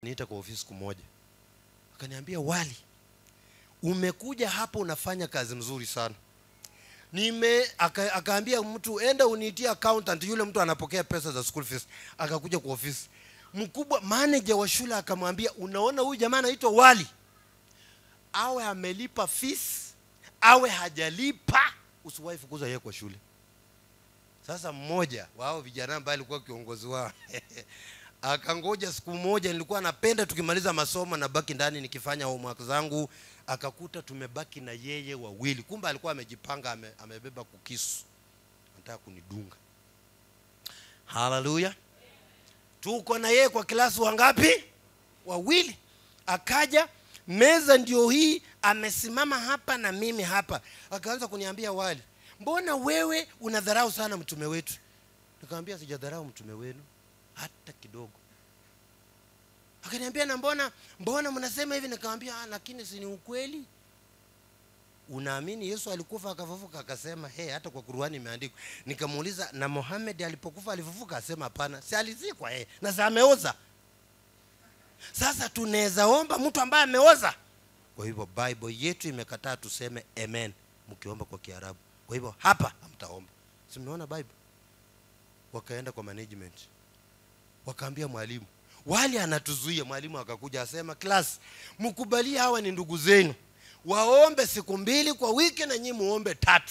Niita kwa ofisi siku moja. Akaniambia, Wali, umekuja hapo unafanya kazi mzuri sana. Akaambia mtu enda uniitie accountant, yule mtu anapokea pesa za school fees. Akakuja kwa ofisi. Mkubwa manager wa shule akamwambia, unaona huyu jamaa anaitwa Wali, awe amelipa fees awe hajalipa, usiwahi fukuza yeye kwa shule. Sasa mmoja wao vijana ambaye alikuwa kiongozi wao akangoja siku moja, nilikuwa napenda tukimaliza masomo na baki ndani nikifanya homework zangu, akakuta tumebaki na yeye wawili. Kumbe alikuwa amejipanga, amebeba kukisu, anataka kunidunga. Hallelujah. Tuko na yeye kwa klasi wangapi? Wawili. Akaja, meza ndio hii, amesimama hapa na mimi hapa. Akaanza kuniambia, Wali, mbona wewe unadharau sana mtume wetu? Nikamwambia sijadharau mtume wenu hata kidogo. Akaniambia, na mbona mnasema hivi? Nikamwambia, lakini si ni ukweli. Unaamini Yesu alikufa akafufuka? Akasema, hata kwa Qur'ani imeandikwa. Nikamuuliza, na Muhammad alipokufa alifufuka? Asema hapana. Si alizikwa na sasa ameoza. Sasa tunaweza omba mtu ambaye ameoza? Kwa hivyo Bible yetu imekataa tuseme amen mkiomba kwa Kiarabu. Kwa hivyo hapa hamtaomba. Si mnaona Bible? Wakaenda kwa management. Wakaambia mwalimu, Wali anatuzuia. Mwalimu akakuja asema, class, mkubalia hawa ni ndugu zenu, waombe siku 2 kwa wiki na nyinyi muombe 3.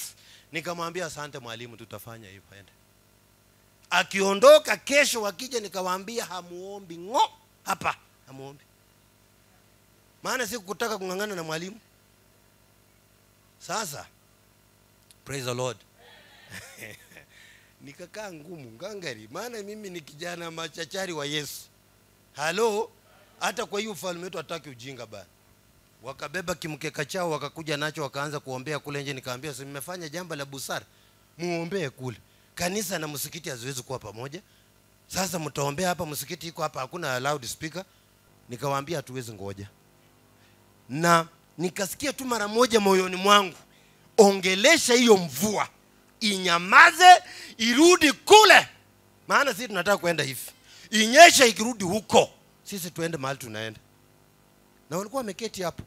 Nikamwambia, asante mwalimu, tutafanya hivyo. Enda. Akiondoka kesho wakija nikawaambia, hamuombi hapa, hamuombi. Maana sikutaka kungangana na mwalimu. Sasa praise the Lord. Nikakaa ngumu ngangari, maana mimi ni kijana machachari wa Yesu. Halo, hata kwa hiyo ufalme wetu hataki ujinga bana. Wakabeba kimkeka chao wakakuja nacho wakaanza kuombea kule nje. Nikamwambia, si mmefanya jambo la busara, muombee kule. Kanisa na msikiti haziwezi kuwa pamoja. Sasa mtaombea hapa, msikiti iko hapa, hakuna loud speaker. Nikawaambia hatuwezi ngoja. Na nikasikia tu mara moja moyoni mwangu, ongelesha hiyo mvua inyamaze, irudi kule. Maana sisi tunataka kwenda hivi. Inyesha ikirudi huko, sisi tuende mahali tunaenda. Na walikuwa wameketi hapo.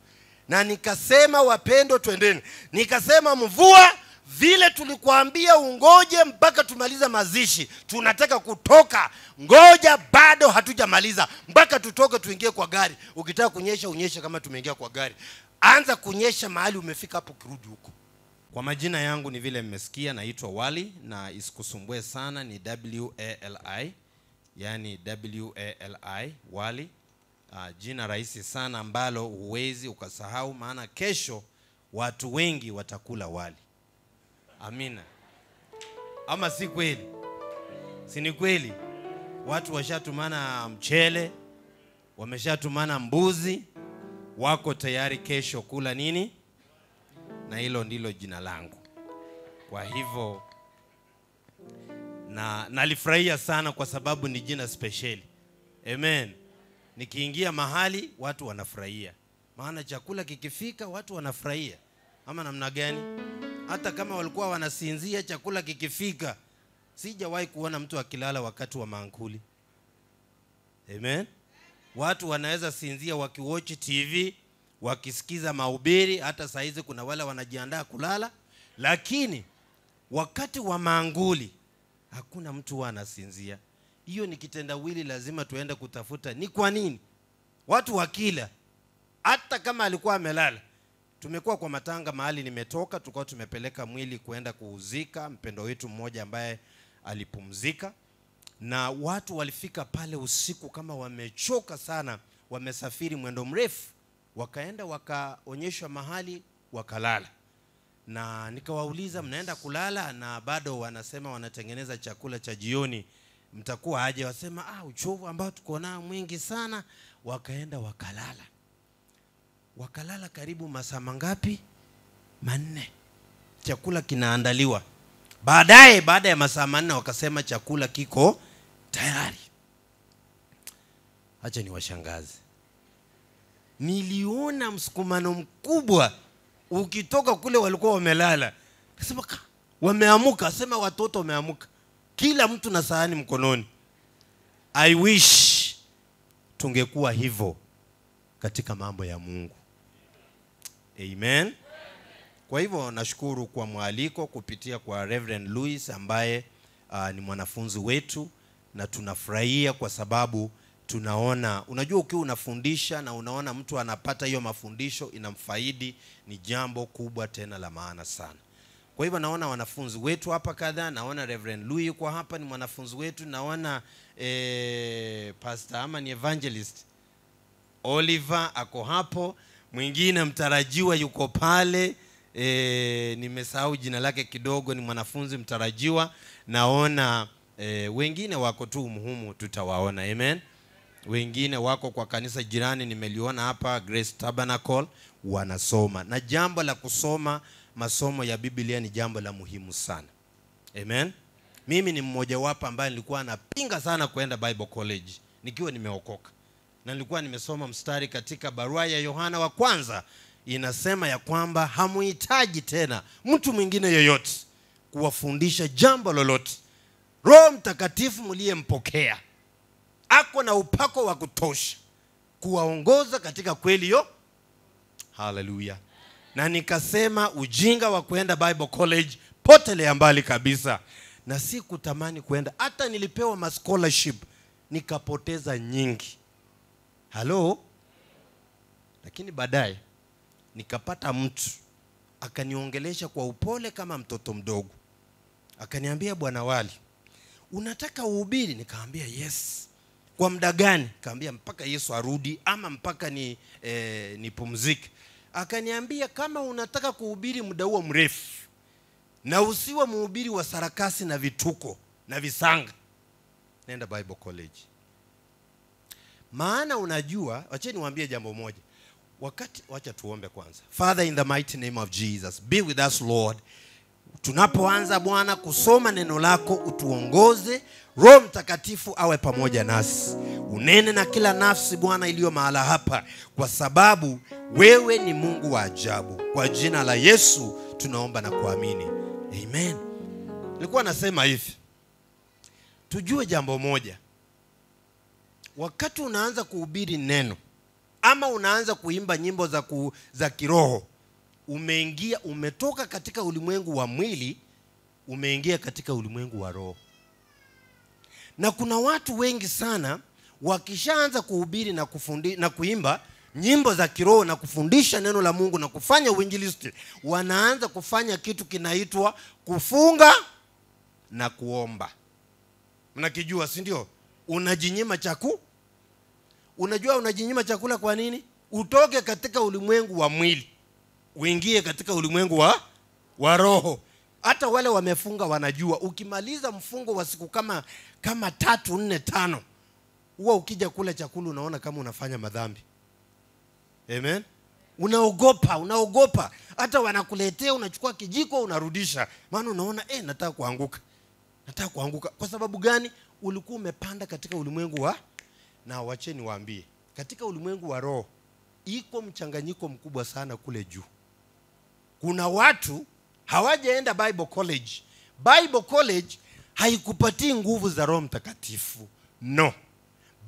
Na nikasema, wapendo twendeni. Nikasema, mvua vile tulikuambia ungoje mpaka tumaliza mazishi. Tunataka kutoka. Ngoja bado hatujamaliza. Mpaka tutoke tuingie kwa gari. Ukitaka kunyesha unyeshe kama tumeingia kwa gari. Anza kunyesha mahali umefika hapo, kirudi huko. Kwa majina yangu ni vile mmesikia, naitwa Wali, na isikusumbue sana, ni W-A-L-I. Yani W-A-L-I, Wali. Jina rahisi sana ambalo huwezi ukasahau, maana kesho watu wengi watakula wali. Amina. Ama si kweli? Si ni kweli? Watu washatumana mchele, wameshatumana mbuzi, wako tayari kesho kula nini? Na hilo ndilo jina langu. Kwa hivyo nalifurahia sana kwa sababu ni jina special. Amen. Nikiingia mahali watu wanafurahia. Maana chakula kikifika watu wanafurahia. Ama namna gani? Hata kama walikuwa wanasinzia, chakula kikifika, sijawahi kuona mtu akilala wakati wa maankuli. Amen. Watu wanaweza sinzia wakiwatch TV, wakisikiza mahubiri. Hata saa hizi kuna wale wanajiandaa kulala, lakini wakati wa maanguli hakuna mtu anasinzia. Hiyo ni kitendawili, lazima tuende kutafuta ni kwa nini watu wakila hata kama alikuwa amelala. Tumekuwa kwa matanga mahali nimetoka, tukao tumepeleka mwili kuenda kuuzika mpendo wetu mmoja ambaye alipumzika, na watu walifika pale usiku kama wamechoka sana, wamesafiri mwendo mrefu, wakaenda wakaonyeshwa mahali wakalala. Na nikawauliza, mnaenda kulala? Na bado wanasema wanatengeneza chakula cha jioni, mtakuwa aje? Wasema uchovu ambao tuko nao mwingi sana. Wakaenda wakalala. Wakalala karibu masaa mangapi? 4. Chakula kinaandaliwa. Baada ya masaa 4 wakasema chakula kiko tayari. Acha ni washangazi. Niliona msukumano mkubwa. Ukitoka kule walikuwa wamelala. Kasema wameamuka, sema watoto wameamuka. Kila mtu na sahani mkononi. I wish tungekuwa hivyo katika mambo ya Mungu. Amen. Kwa hivyo nashukuru kwa mwaliko kupitia kwa Reverend Louis ambaye ni mwanafunzi wetu, na tunafurahia kwa sababu tunaona, unajua ukiwa unafundisha na unaona mtu anapata hiyo mafundisho inamfaidi, ni jambo kubwa tena la maana sana. Kwa hivyo naona wanafunzi wetu hapa kadhaa, naona Reverend Louis kwa hapa ni mwanafunzi wetu, naona pastor ama ni evangelist Oliver ako hapo, mwingine mtarajiwa yuko pale, nimesahau jina lake kidogo, ni mwanafunzi mtarajiwa. Naona wengine wako tu muhimu, tutawaona. Amen. Wengine wako kwa kanisa jirani, nimeliona hapa Grace Tabernacle wanasoma. Na jambo la kusoma masomo ya Biblia ni jambo la muhimu sana. Amen. Mimi ni mmoja wapo ambaye nilikuwa napinga sana kwenda Bible College nikiwa nimeokoka. Na nilikuwa nimesoma mstari katika barua ya Yohana wa kwanza, inasema ya kwamba hamuhitaji tena mtu mwingine yoyote kuwafundisha jambo lolote. Roho Mtakatifu mliyempokea ako na upako wa kutosha kuwaongoza katika kweli hiyo. Hallelujah. Na nikasema ujinga wa kwenda Bible College potelea mbali kabisa, na si kutamani kwenda. Hata nilipewa ma scholarship nikapoteza nyingi. Hello. Lakini baadaye nikapata mtu akaniongelesha kwa upole kama mtoto mdogo. Akaniambia, Bwana Wali, unataka uhubiri? Nikaambia yes. Kwa muda gani? Kaambia mpaka Yesu arudi ama mpaka nipumzike. Akaniambia kama unataka kuhubiri muda huo mrefu na usiwe mhubiri wa sarakasi na vituko na visanga, nenda Bible College. Maana unajua, wacha niwaambie jambo moja. Wacha tuombe kwanza. Father, in the mighty name of Jesus, be with us Lord. Tunapoanza Bwana kusoma neno lako, utuongoze. Roho Mtakatifu awe pamoja nasi. Unene na kila nafsi Bwana iliyo mahala hapa, kwa sababu wewe ni Mungu wa ajabu. Kwa jina la Yesu tunaomba na kuamini. Amen. Nilikuwa nasema hivi, tujue jambo moja. Wakati unaanza kuhubiri neno ama unaanza kuimba nyimbo za kiroho, umetoka katika ulimwengu wa mwili, umeingia katika ulimwengu wa roho. Na kuna watu wengi sana wakishaanza kuhubiri na kuimba nyimbo za kiroho na kufundisha neno la Mungu na kufanya uinjilisti, wanaanza kufanya kitu kinaitwa kufunga na kuomba. Mnakijua, si ndio? Unajinyima chakula. Unajua unajinyima chakula kwa nini? Utoke katika ulimwengu wa mwili uingie katika ulimwengu wa roho. Hata wale wamefunga wanajua, ukimaliza mfungo wa siku kama 3, 4, 5, huwa ukija kula chakula unaona kama unafanya madhambi. Amen. Unaogopa. Hata wanakuletea unachukua kijiko unarudisha. Maana unaona nataka kuanguka. Kwa sababu gani? Ulikuwa umepanda katika ulimwengu na wacheni waambie, katika ulimwengu wa roho iko mchanganyiko mkubwa sana kule juu. Kuna watu hawajaenda Bible College. Bible College haikupatii nguvu za Roho Mtakatifu. No.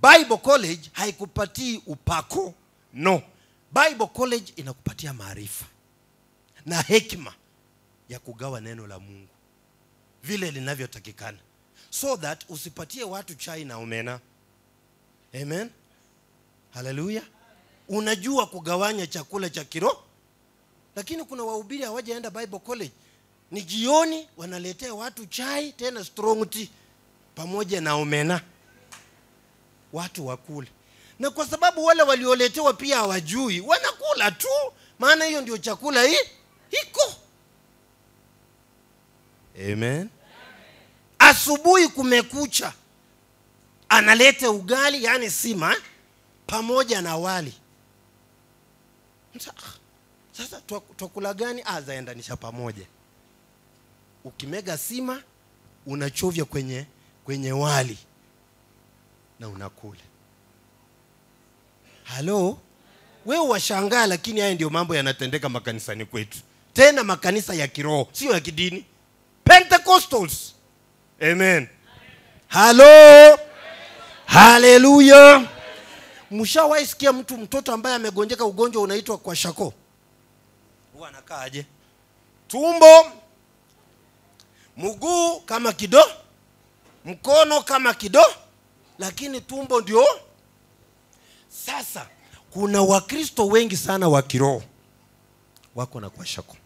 Bible College haikupatii upako. No. Bible College inakupatia maarifa na hekima ya kugawa neno la Mungu vile linavyotakikana, so that usipatie watu chai na omena. Amen. Hallelujah. Unajua kugawanya chakula cha kiroho. Lakini kuna wahubiri hawajaenda Bible College. Ni jioni wanaletea watu chai, tena strong tea pamoja na omena, watu wakule. Na kwa sababu wale walioletewa pia hawajui, wanakula tu, maana hiyo ndio chakula iko. Amen. Asubuhi kumekucha, analete ugali, yani sima pamoja na wali. Sasa tukula gani? Zaendanisha pamoja. Ukimega sima unachovya kwenye wali na unakula. Halo, wewe washangaa, lakini haya ndio mambo yanatendeka makanisani kwetu. Tena makanisa ya kiroho, sio ya kidini. Pentecostals. Amen. Halo. Hallelujah. Mshawahi sikia mtoto ambaye amegonjeka ugonjwa unaitwa kwa shako? Huwa anakaa aje? Tumbo, mguu kama kido, mkono kama kido, lakini tumbo ndio. Sasa kuna Wakristo wengi sana wa kiroho wako na kwa shako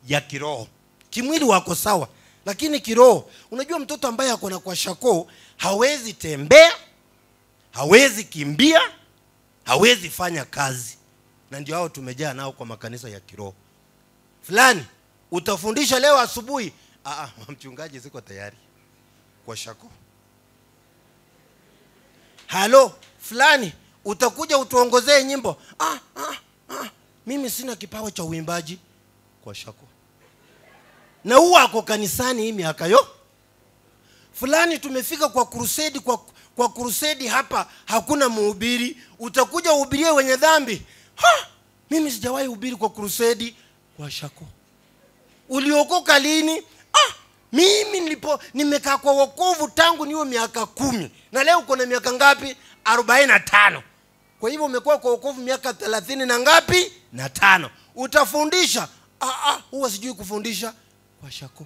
ya kiroho. Kimwili wako sawa, lakini kiroho, unajua mtoto ambaye ako na kwa shako hawezi tembea, hawezi kimbia, hawezi fanya kazi. Na ndio hao tumejaa nao kwa makanisa ya kiroho. Fulani utafundisha leo asubuhi, mchungaji siko tayari kwa shako. Halo, fulani utakuja utuongozee nyimbo, mimi sina kipawa cha uimbaji, kwa shako. Na huwa ako kanisani hii miaka yo. Fulani tumefika kwa crusade, kwa crusade hapa hakuna mhubiri, utakuja uhubirie wenye dhambi. Mimi sijawahi hubiri kwa crusade, kwa shako. Uliokoka lini? Mimi nimekaa kwa wokovu tangu niwe miaka 10. Na leo uko na miaka ngapi? 45. Kwa hivyo umekuwa kwa wokovu miaka 30 na ngapi? Na 5. Utafundisha? Huwa sijui kufundisha, kwa shako.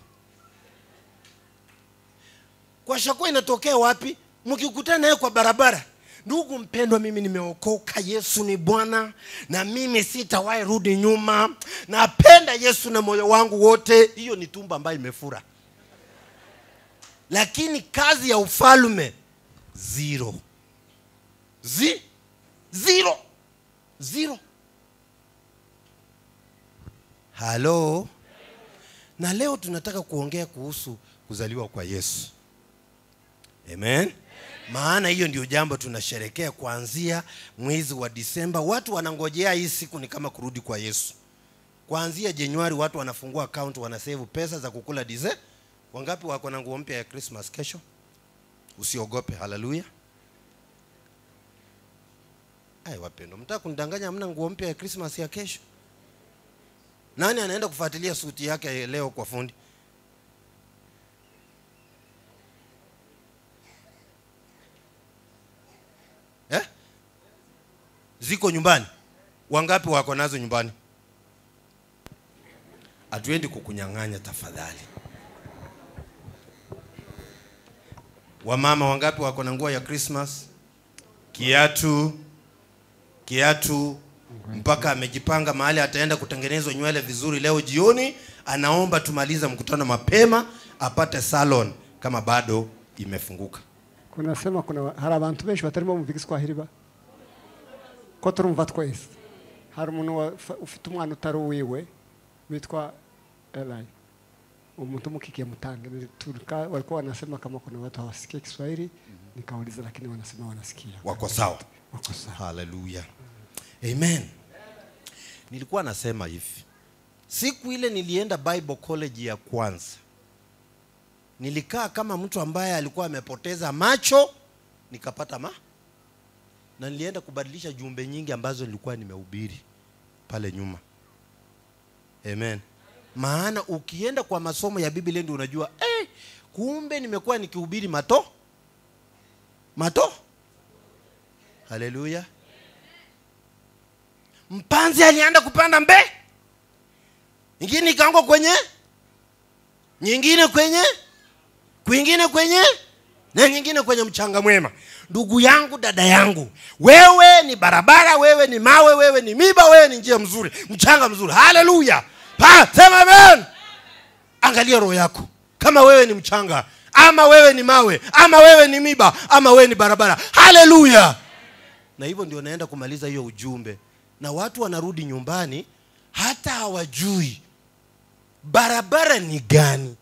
Kwa shako inatokea wapi? Mkikutana naye kwa barabara, ndugu mpendwa, mimi nimeokoka, Yesu ni Bwana na mimi sitawahi rudi nyuma, napenda Yesu na moyo wangu wote. Hiyo ni tumba ambayo imefura. Lakini kazi ya ufalme zero. Zero. Halo. Na leo tunataka kuongea kuhusu kuzaliwa kwa Yesu. Amen. Maana hiyo ndio jambo tunasherekea kuanzia mwezi wa Disemba. Watu wanangojea hii siku ni kama kurudi kwa Yesu. Kuanzia Januari watu wanafungua account, wanasave pesa za kukula dize. Wangapi wako na nguo mpya ya Christmas kesho? Usiogope, haleluya. Wapendwa, mtaka kunidanganya hamna nguo mpya ya Christmas ya kesho? Nani anaenda kufuatilia suti yake leo kwa fundi? Ziko nyumbani? Wangapi wako nazo nyumbani? Hatuendi kukunyang'anya tafadhali. Wamama wangapi wako na nguo ya Christmas? Kiatu mpaka amejipanga mahali ataenda kutengenezwa nywele vizuri leo jioni. Anaomba tumaliza mkutano mapema apate salon kama bado imefunguka. Kuna hari abantu benshi batarimo mumvika Kiswahili ba ko turumva twese. Hari umuntu ufite umwana utari wiwe witwa Eli, umuntu mukikie mutange walikuwa wanasema kama kuna watu hawasikia Kiswahili, nikauliza lakini wanasema wanasikia. Wako sawa. Hallelujah. Amen. Nilikuwa nasema hivi, siku ile nilienda Bible College ya kwanza, nilikaa kama mtu ambaye alikuwa amepoteza macho, nikapata na nilienda kubadilisha jumbe nyingi ambazo nilikuwa nimehubiri pale nyuma. Amen. Maana ukienda kwa masomo ya Biblia ndio unajua, kumbe nimekuwa nikihubiri mato. Haleluya. Mpanzi alienda kupanda nyingine ikaanguka kwenye, nyingine kwenye, kwingine kwenye, na nyingine kwenye mchanga mwema. Ndugu yangu, dada yangu, wewe ni barabara, wewe ni mawe, wewe ni miba, wewe ni njia mzuri, mchanga mzuri. Haleluya. Sema amen. Angalia roho yako, kama wewe ni mchanga, ama wewe ni mawe, ama wewe ni miba, ama wewe ni barabara. Haleluya. Na hivyo ndio naenda kumaliza hiyo ujumbe. Na watu wanarudi nyumbani hata hawajui barabara ni gani,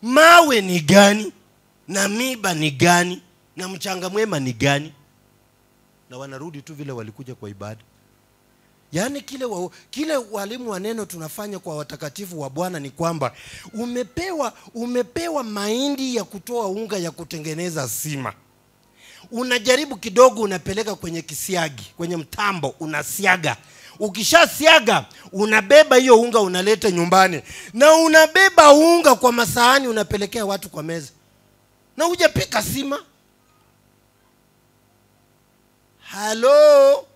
mawe ni gani, na miba ni gani, na mchanga mwema ni gani. Na wanarudi tu vile walikuja kwa ibada. Yaani kile walimu wa neno tunafanya kwa watakatifu wa Bwana ni kwamba umepewa mahindi ya kutoa unga ya kutengeneza sima. Unajaribu kidogo, unapeleka kwenye kisiagi, kwenye mtambo, unasiaga. Ukishasiaga, unabeba hiyo unga unaleta nyumbani. Na unabeba unga kwa masahani unapelekea watu kwa meza. Na hujapika sima. Halo.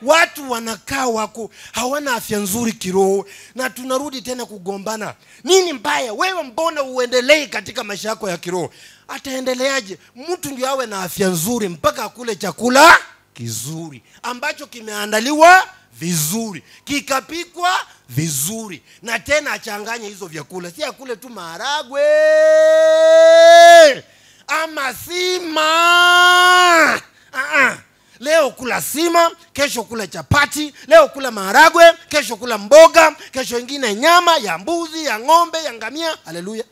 Watu wanakaa wako hawana afya nzuri kiroho, na tunarudi tena kugombana. Nini mbaya? Wewe mbona uendelee katika maisha yako ya kiroho? Ataendeleaje? Mtu ndio awe na afya nzuri mpaka akule chakula kizuri ambacho kimeandaliwa vizuri, kikapikwa vizuri, na tena achanganye hizo vyakula. Si akule tu maharagwe ama sima. Leo kula sima, kesho kula chapati, leo kula maharagwe, kesho kula mboga, kesho ingine nyama ya mbuzi, ya ng'ombe, ya ngamia. Haleluya.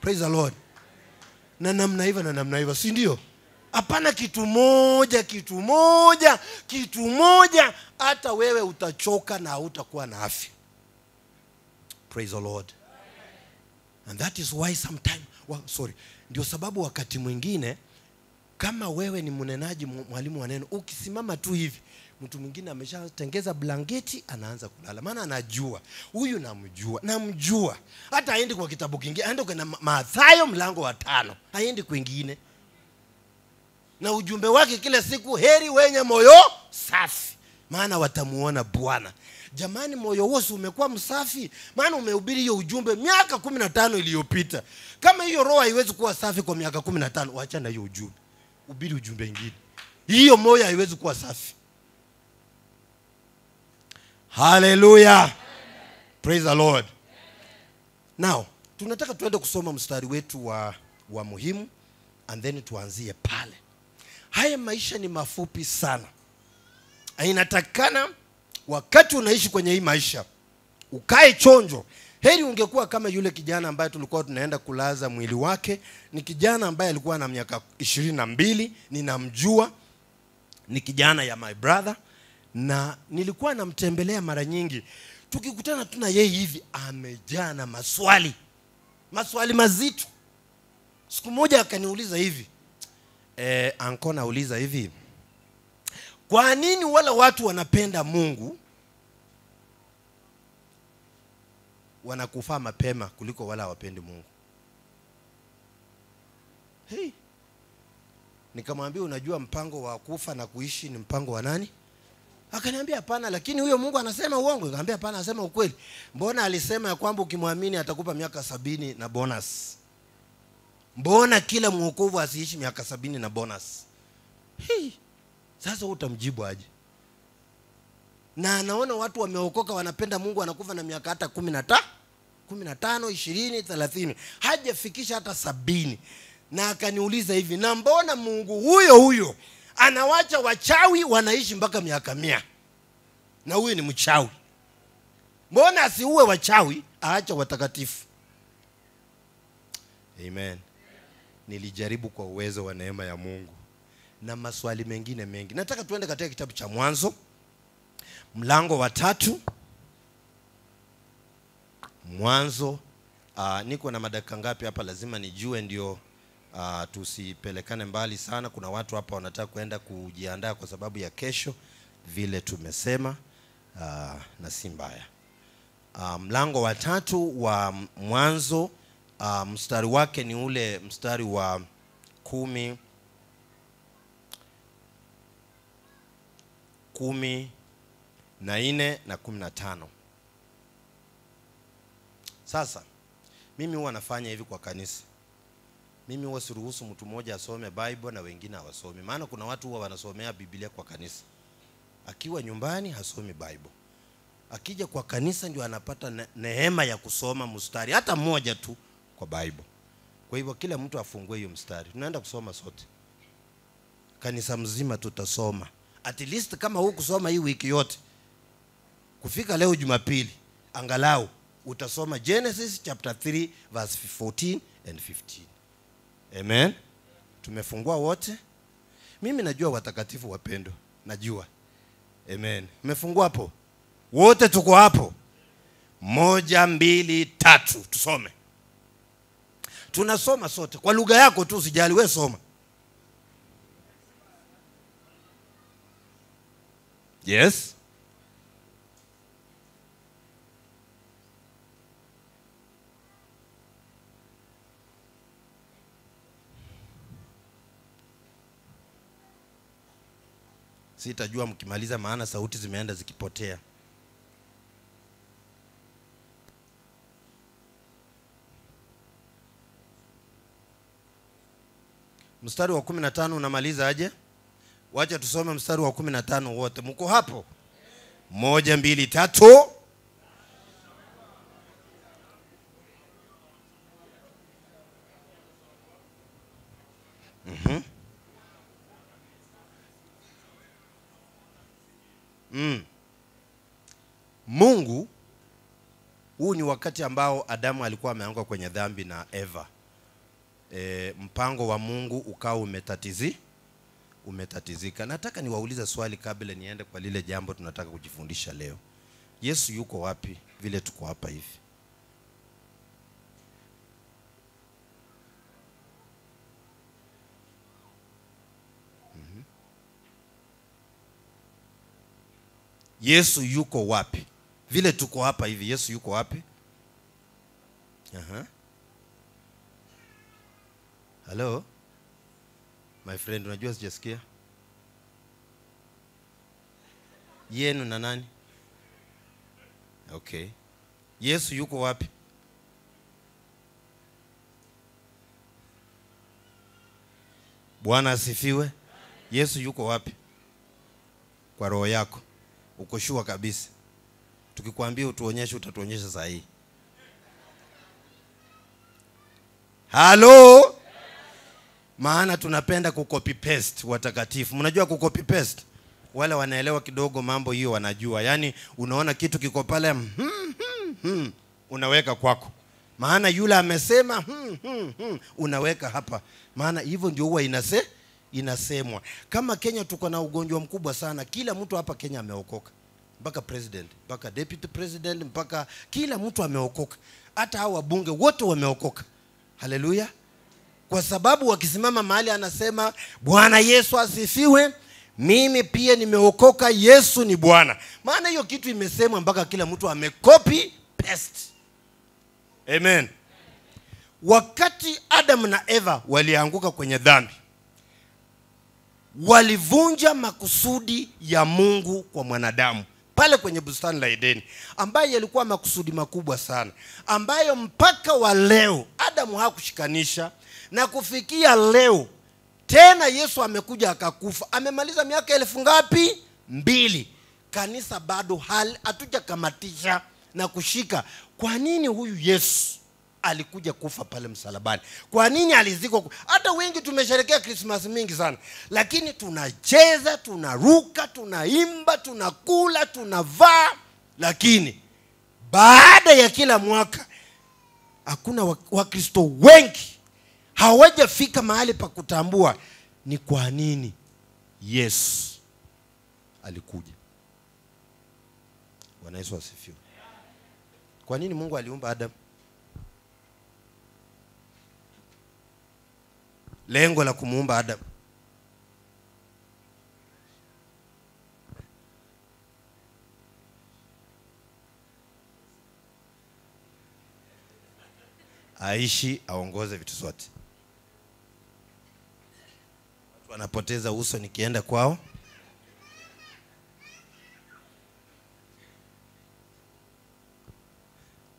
Praise the Lord. Na namna hivyo, si ndio? Hapana kitu moja, hata wewe utachoka na hutakuwa na afya. Praise the Lord. And that is why ndio sababu wakati mwingine kama wewe ni mnenaji, mwalimu wa neno, ukisimama tu hivi, mtu mwingine ameshatengeza blanketi anaanza kulala, maana anajua huyu namjua. Hata aende kwa kitabu kingine, aende kwa Mathayo mlango wa 5, haendi kwingine. Na ujumbe wake kila siku, heri wenye moyo safi, maana watamuona Bwana. Jamani, moyo wako umekuwa msafi? Maana umehubiri hiyo ujumbe miaka 15 iliyopita. Kama hiyo roho haiwezi kuwa safi kwa miaka 15, waacha na hiyo ujumbe. Hubiri ujumbe mwingine. Hiyo moyo haiwezi kuwa safi. Hallelujah. Praise the Lord. Now, tunataka tuende kusoma mstari wetu wa muhimu, and then tuanzie pale. Haya maisha ni mafupi sana. Inatakana wakati unaishi kwenye hii maisha ukae chonjo. Heri ungekuwa kama yule kijana ambaye tulikuwa tunaenda kulaza mwili wake. Ni kijana ambaye alikuwa na miaka 22, ninamjua. Ni kijana ya my brother, na nilikuwa namtembelea mara nyingi. Tukikutana tuna yeye hivi, amejaa na maswali mazito. Siku moja akaniuliza hivi, anko nauliza hivi, kwa nini wala watu wanapenda Mungu wanakufa mapema kuliko wala wapendi Mungu? Nikamwambia, unajua mpango wa kufa na kuishi ni mpango wa nani? Akaniambia hapana, lakini huyo Mungu anasema uongo. Nikamwambia hapana, anasema ukweli. Mbona alisema ya kwamba ukimwamini atakupa miaka 70 na bonus? Mbona kila mwokovu asiishi miaka 70 na bonus? Sasa utamjibu aje? Na anaona watu wameokoka wanapenda Mungu wanakufa na miaka hata 15, 20, 30, hajafikisha hata 70. Na akaniuliza hivi, na mbona Mungu huyo anawacha wachawi wanaishi mpaka miaka 100? Na huyu ni mchawi. Mbona asiue wachawi aacha watakatifu? Amen. Nilijaribu kwa uwezo wa neema ya Mungu na maswali mengine mengi. Nataka tuende katika kitabu cha Mwanzo mlango wa 3. Mwanzo, niko na madakika ngapi hapa lazima nijue ndio tusipelekane mbali sana. Kuna watu hapa wanataka kwenda kujiandaa kwa sababu ya kesho vile tumesema, na si mbaya. Mlango wa 3 wa Mwanzo, mstari wake ni ule mstari wa 10 na 4 na 15. Sasa mimi huwa nafanya hivi kwa kanisa. Mimi huwa siruhusu mtu mmoja asome Bible na wengine hawasome. Maana kuna watu huwa wanasomea Biblia kwa kanisa, akiwa nyumbani hasomi Bible. Akija kwa kanisa ndio anapata neema ya kusoma mstari hata mmoja tu kwa Bible. Kwa hivyo kila mtu afungue hiyo mstari. Tunaenda kusoma sote. Kanisa mzima tutasoma. At least kama huku kusoma hii wiki yote, kufika leo Jumapili, angalau utasoma Genesis chapter 3 verse 14 and 15. Amen. Tumefungua wote. Mimi najua watakatifu wapendo. Najua. Amen. Umefungua hapo? Wote tuko hapo? 1, 2, 3 tusome. Tunasoma sote kwa lugha yako tu, usijali, wewe soma. Yes. Sitajua mkimaliza maana sauti zimeenda zikipotea. Mstari wa 15 unamaliza aje? Wacha tusome mstari wa 15 wote. Mko hapo? 1 2 3. Mungu, huu ni wakati ambao Adamu alikuwa ameanguka kwenye dhambi na Eva. Mpango wa Mungu ukao umetatizika. Nataka niwaulize swali kabla niende kwa lile jambo tunataka kujifundisha leo. Yesu yuko wapi vile tuko hapa hivi? Yesu yuko wapi vile tuko hapa hivi? Yesu yuko wapi? Hello my friend, unajua sijasikia yenu na nani? Okay, Yesu yuko wapi? Bwana asifiwe. Yesu yuko wapi kwa roho yako? Uko sure kabisa? Tukikwambia utuonyeshe, utatuonyesha saa hii. Halo? Maana tunapenda kucopy paste watakatifu. Mnajua kucopy paste? Wale wanaelewa kidogo mambo hiyo wanajua. Yaani unaona kitu kiko pale unaweka kwako. Maana yule amesema unaweka hapa. Maana hivyo ndio huwa inasemwa. Kama Kenya tuko na ugonjwa mkubwa sana. Kila mtu hapa Kenya ameokoka. Mpaka president, mpaka deputy president, mpaka kila mtu ameokoka. Hata hao wabunge wote wameokoka. Haleluya. Kwa sababu wakisimama mahali anasema Bwana Yesu asifiwe, mimi pia nimeokoka, Yesu ni Bwana. Maana hiyo kitu imesemwa mpaka kila mtu amecopy paste. Amen. Wakati Adam na Eva walianguka kwenye dhambi, walivunja makusudi ya Mungu kwa mwanadamu pale kwenye bustani la Edeni, ambayo yalikuwa makusudi makubwa sana, ambayo mpaka wa leo Adamu hakushikanisha, na kufikia leo tena Yesu amekuja akakufa. Amemaliza miaka 1000 ngapi? 2. Kanisa bado hatujakamatisha na kushika. Kwa nini huyu Yesu alikuja kufa pale msalabani? Kwa nini alizikwa? Hata wengi tumesherehekea Christmas mingi sana, lakini tunacheza, tunaruka, tunaimba, tunakula, tunavaa, lakini baada ya kila mwaka hakuna Wakristo wengi hawajafika mahali pa kutambua ni kwa nini Yesu alikuja. Bwana Yesu asifiwe. Kwa nini Mungu aliumba Adamu? Lengo la kumuumba Adamu, aishi, aongoze vitu zote. Watu wanapoteza uso nikienda kwao.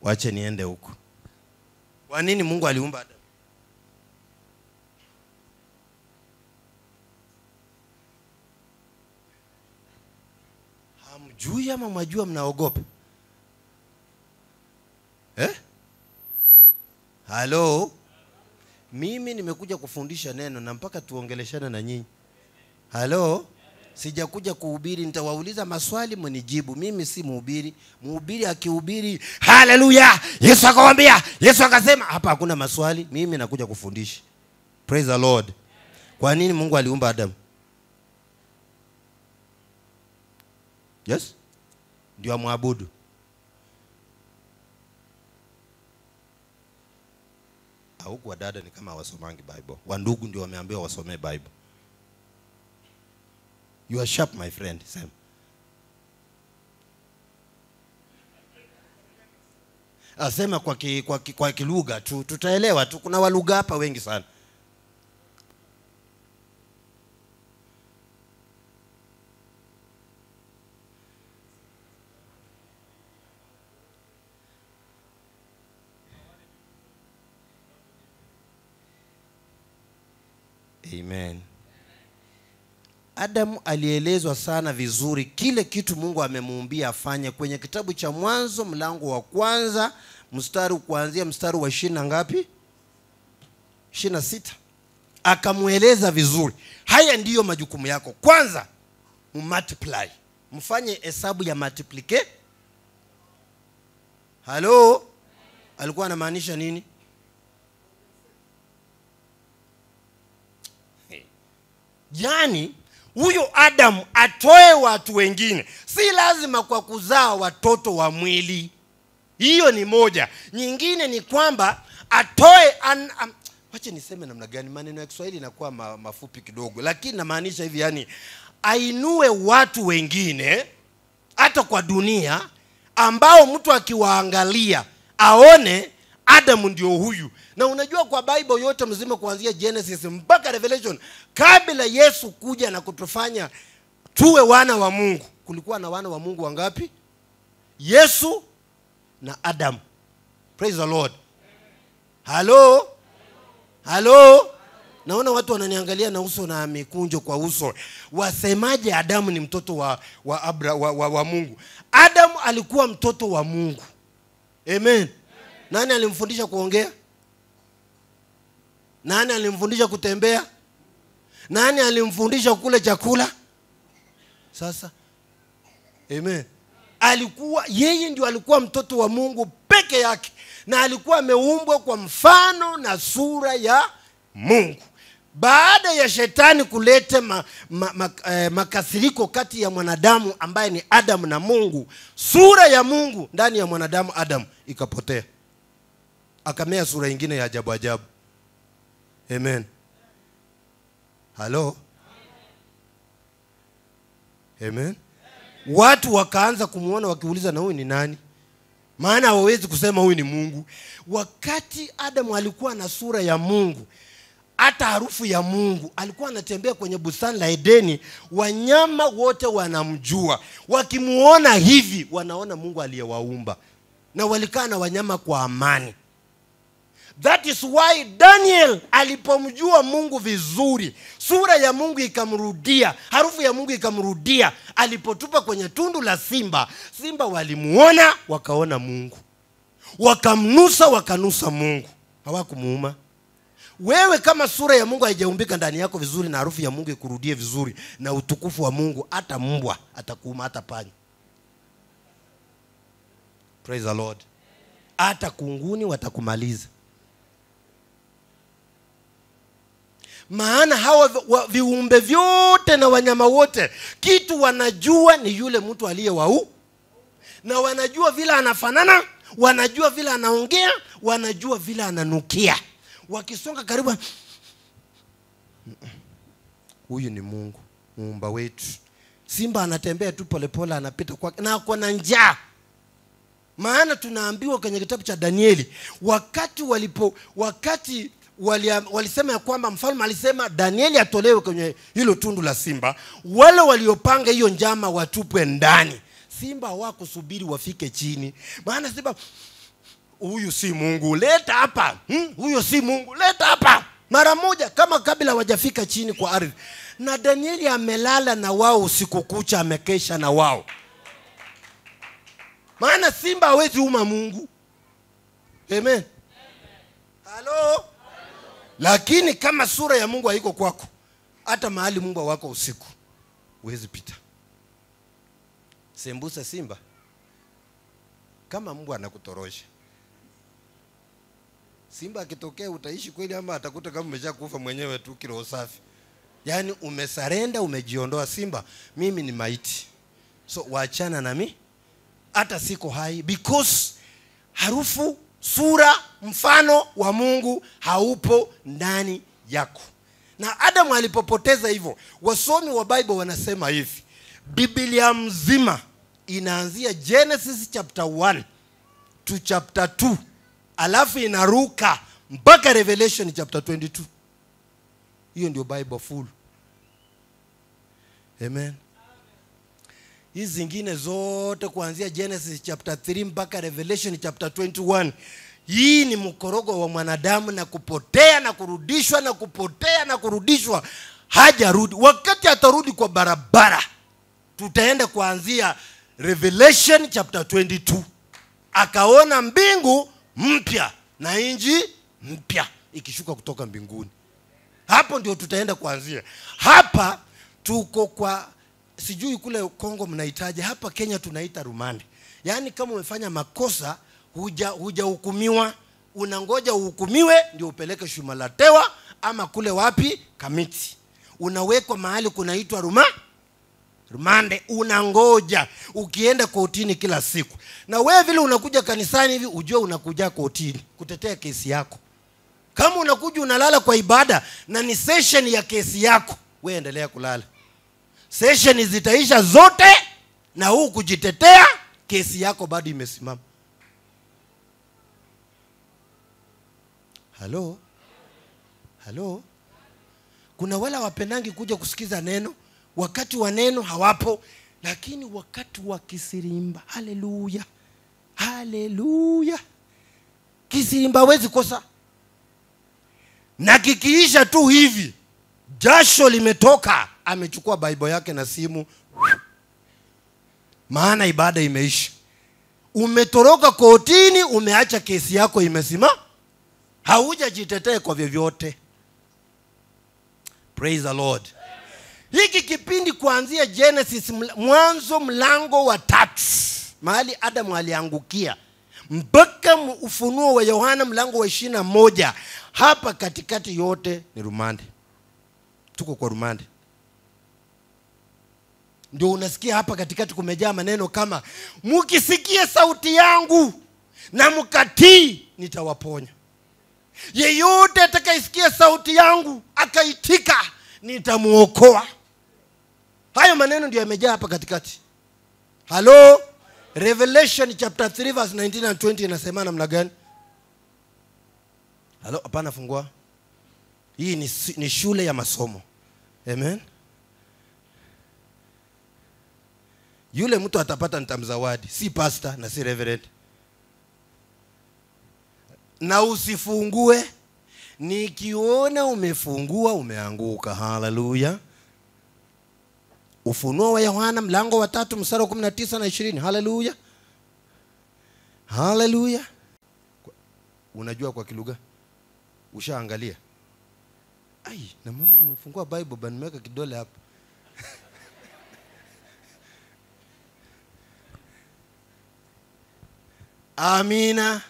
Wache niende huko. Kwa nini Mungu aliumba Adamu? Hamjui ama mwajua mnaogopa? Halo? Mimi nimekuja kufundisha neno na mpaka tuongeleshane na nyinyi. Halo? Sijakuja kuhubiri, nitawauliza maswali mnijibu. Mimi si mhubiri. Mhubiri akihubiri, haleluya, Yesu akamwambia, Yesu akasema, hapa hakuna maswali. Mimi nakuja kufundisha. Praise the Lord. Kwa nini Mungu aliumba Adamu? Yes? Ndio amwabudu. Huku wadada ni kama wasomangi Bible. Wandugu ndio wameambiwa wasomee Bible. You are sharp my friend. Sam. Asema kwa kilugha tu, tutaelewa tu. Kuna walugha hapa wengi sana. Amen. Adamu alielezwa sana vizuri kile kitu Mungu amemuumbia afanye kwenye kitabu cha Mwanzo mlango wa kwanza mstari kuanzia mstari wa 20 ngapi? 26. Akamueleza vizuri. Haya ndiyo majukumu yako. Kwanza, multiply. Mfanye hesabu ya multiplicate. Halo? Alikuwa anamaanisha nini? Yani huyo Adam atoe watu wengine. Si lazima kwa kuzaa watoto wa mwili. Hiyo ni moja. Nyingine ni kwamba atoe wacha niseme namna gani, maneno ya Kiswahili inakuwa mafupi kidogo, lakini namaanisha hivi, yani ainue watu wengine hata kwa dunia ambao mtu akiwaangalia aone Adam ndio huyu. Na unajua kwa Bible yote mzima kuanzia Genesis mpaka Revelation, kabla Yesu kuja na kutufanya tuwe wana wa Mungu, kulikuwa na wana wa Mungu wangapi? Yesu na Adam. Praise the Lord. Hello? Hello? Naona watu wananiangalia na uso na mikunjo kwa uso. Wasemaje Adamu ni mtoto wa Mungu? Adamu alikuwa mtoto wa Mungu. Amen. Nani alimfundisha kuongea? Nani alimfundisha kutembea? Nani alimfundisha kula chakula? Sasa. Amen. Yeye ndio alikuwa mtoto wa Mungu peke yake, na alikuwa ameumbwa kwa mfano na sura ya Mungu. Baada ya shetani kuleta makasiriko kati ya mwanadamu ambaye ni Adam na Mungu, sura ya Mungu ndani ya mwanadamu Adam ikapotea. Akamea sura nyingine ya ajabu ajabu. Amen. Hello? Amen. Watu wakaanza kumuona wakiuliza, na huyu ni nani? Maana hawawezi kusema huyu ni Mungu. Wakati Adamu alikuwa na sura ya Mungu, hata harufu ya Mungu, alikuwa anatembea kwenye bustani la Edeni, wanyama wote wanamjua. Wakimuona hivi wanaona Mungu aliyewaumba, na walikaa na wanyama kwa amani. That is why Daniel alipomjua Mungu vizuri, sura ya Mungu ikamrudia, harufu ya Mungu ikamrudia. Alipotupa kwenye tundu la simba, simba walimuona wakaona Mungu, wakamnusa wakanusa Mungu, hawakumuuma. Wewe kama sura ya Mungu haijaumbika ndani yako vizuri na harufu ya Mungu ikurudie vizuri na utukufu wa Mungu, hata mbwa atakuuma, hata panya. Praise the Lord. Hata kunguni watakumaliza. Maana hawa viumbe vyote na wanyama wote, kitu wanajua ni yule mtu aliyewaumba. Na wanajua vile anafanana, wanajua vile anaongea, wanajua vile ananukia. Wakisonga karibu, huyu ni Mungu, muumba wetu. Simba anatembea tu polepole, anapita kwake na ako na njaa. Maana tunaambiwa kwenye kitabu cha Danieli, wakati walisema ya kwamba mfalme alisema Danieli atolewe kwenye hilo tundu la simba, wale waliopanga hiyo njama watupwe ndani. Simba hawakusubiri wafike chini. Maana simba, huyu si Mungu, leta hapa. Huyo si Mungu, leta hapa. Mara moja, kama kabla hawajafika chini kwa ardhi. Na Danieli amelala na wao usiku kucha, amekesha na wao. Maana simba hawezi uma Mungu. Amen. Hello? Lakini kama sura ya Mungu haiko kwako, hata mahali Mungu wako usiku huwezi pita. Sembuse simba kama Mungu anakutorosha. Simba akitokea utaishi kweli ama atakuta kama umeshakufa mwenyewe tu kilo safi? Yaani umesarenda, umejiondoa. Simba, mimi ni maiti, so waachana na mimi, hata siko hai, because harufu, sura, mfano wa Mungu haupo ndani yako. Na Adamu alipopoteza hivyo, wasomi wa Bible wanasema hivi, Biblia mzima inaanzia Genesis chapter 1 to chapter 2, alafu inaruka mpaka Revelation chapter 22. Hiyo ndio Bible full. Amen. Hizi zingine zote kuanzia Genesis chapter 3 mpaka Revelation chapter 21, Hii ni mkorogo wa mwanadamu, na kupotea na kurudishwa na kupotea na kurudishwa. Hajarudi. Wakati atarudi kwa barabara, tutaenda kuanzia Revelation chapter 22. Akaona mbingu mpya na nchi mpya ikishuka kutoka mbinguni. Hapo ndio tutaenda kuanzia. Hapa tuko kwa, sijui kule Kongo mnahitaji, hapa Kenya tunaita rumande. Yaani kama umefanya makosa, hujahukumiwa, unangoja uhukumiwe ndio upeleke Shumalatewa ama kule wapi Kamiti. Unawekwa mahali kunaitwa rumande, unangoja. Ukienda kotini kila siku. Na wewe vile unakuja kanisani hivi, ujue unakuja kotini kutetea kesi yako. Kama unakuja unalala kwa ibada na ni session ya kesi yako, wewe endelea kulala. Session zitaisha zote na huu kujitetea, kesi yako bado imesimama. Halo? Halo? Kuna wala wapendangi kuja kusikiza neno, wakati wa neno hawapo, lakini wakati wa kisirimba, haleluya, haleluya, kisirimba hawezi kosa. Na kikiisha tu hivi, jasho limetoka, amechukua Bible yake na simu, maana ibada imeisha. Umetoroka kotini, umeacha kesi yako imesimama, haujajitetea kwa vyovyote. Praise the Lord. Hiki kipindi kuanzia Genesis, mwanzo mlango wa 3, mahali Adamu aliangukia, mpaka Ufunuo wa Yohana mlango wa 21, hapa katikati yote ni rumande. Tuko kwa rumande. Ndio unasikia hapa katikati kumejaa maneno kama, mukisikia sauti yangu na mkatii, nitawaponya. Yeyote atakayesikia sauti yangu akaitika, nitamuokoa. Hayo maneno ndio yamejaa hapa katikati. Hello? Revelation chapter 3 verse 19 and 20 inasema namna gani? Hello, hapana fungua. Hii ni shule ya masomo. Amen. Yule mtu atapata nitamzawadi, si pastor na si reverend. Na usifungue, nikiona umefungua umeanguka. Haleluya. Ufunuo wa Yohana mlango wa 3 mstari wa 19 na 20. Haleluya. Haleluya. Unajua kwa kilugha? Ushaangalia? Ai, na mbona umefungua Bible bana, nimeweka kidole hapa. Amina.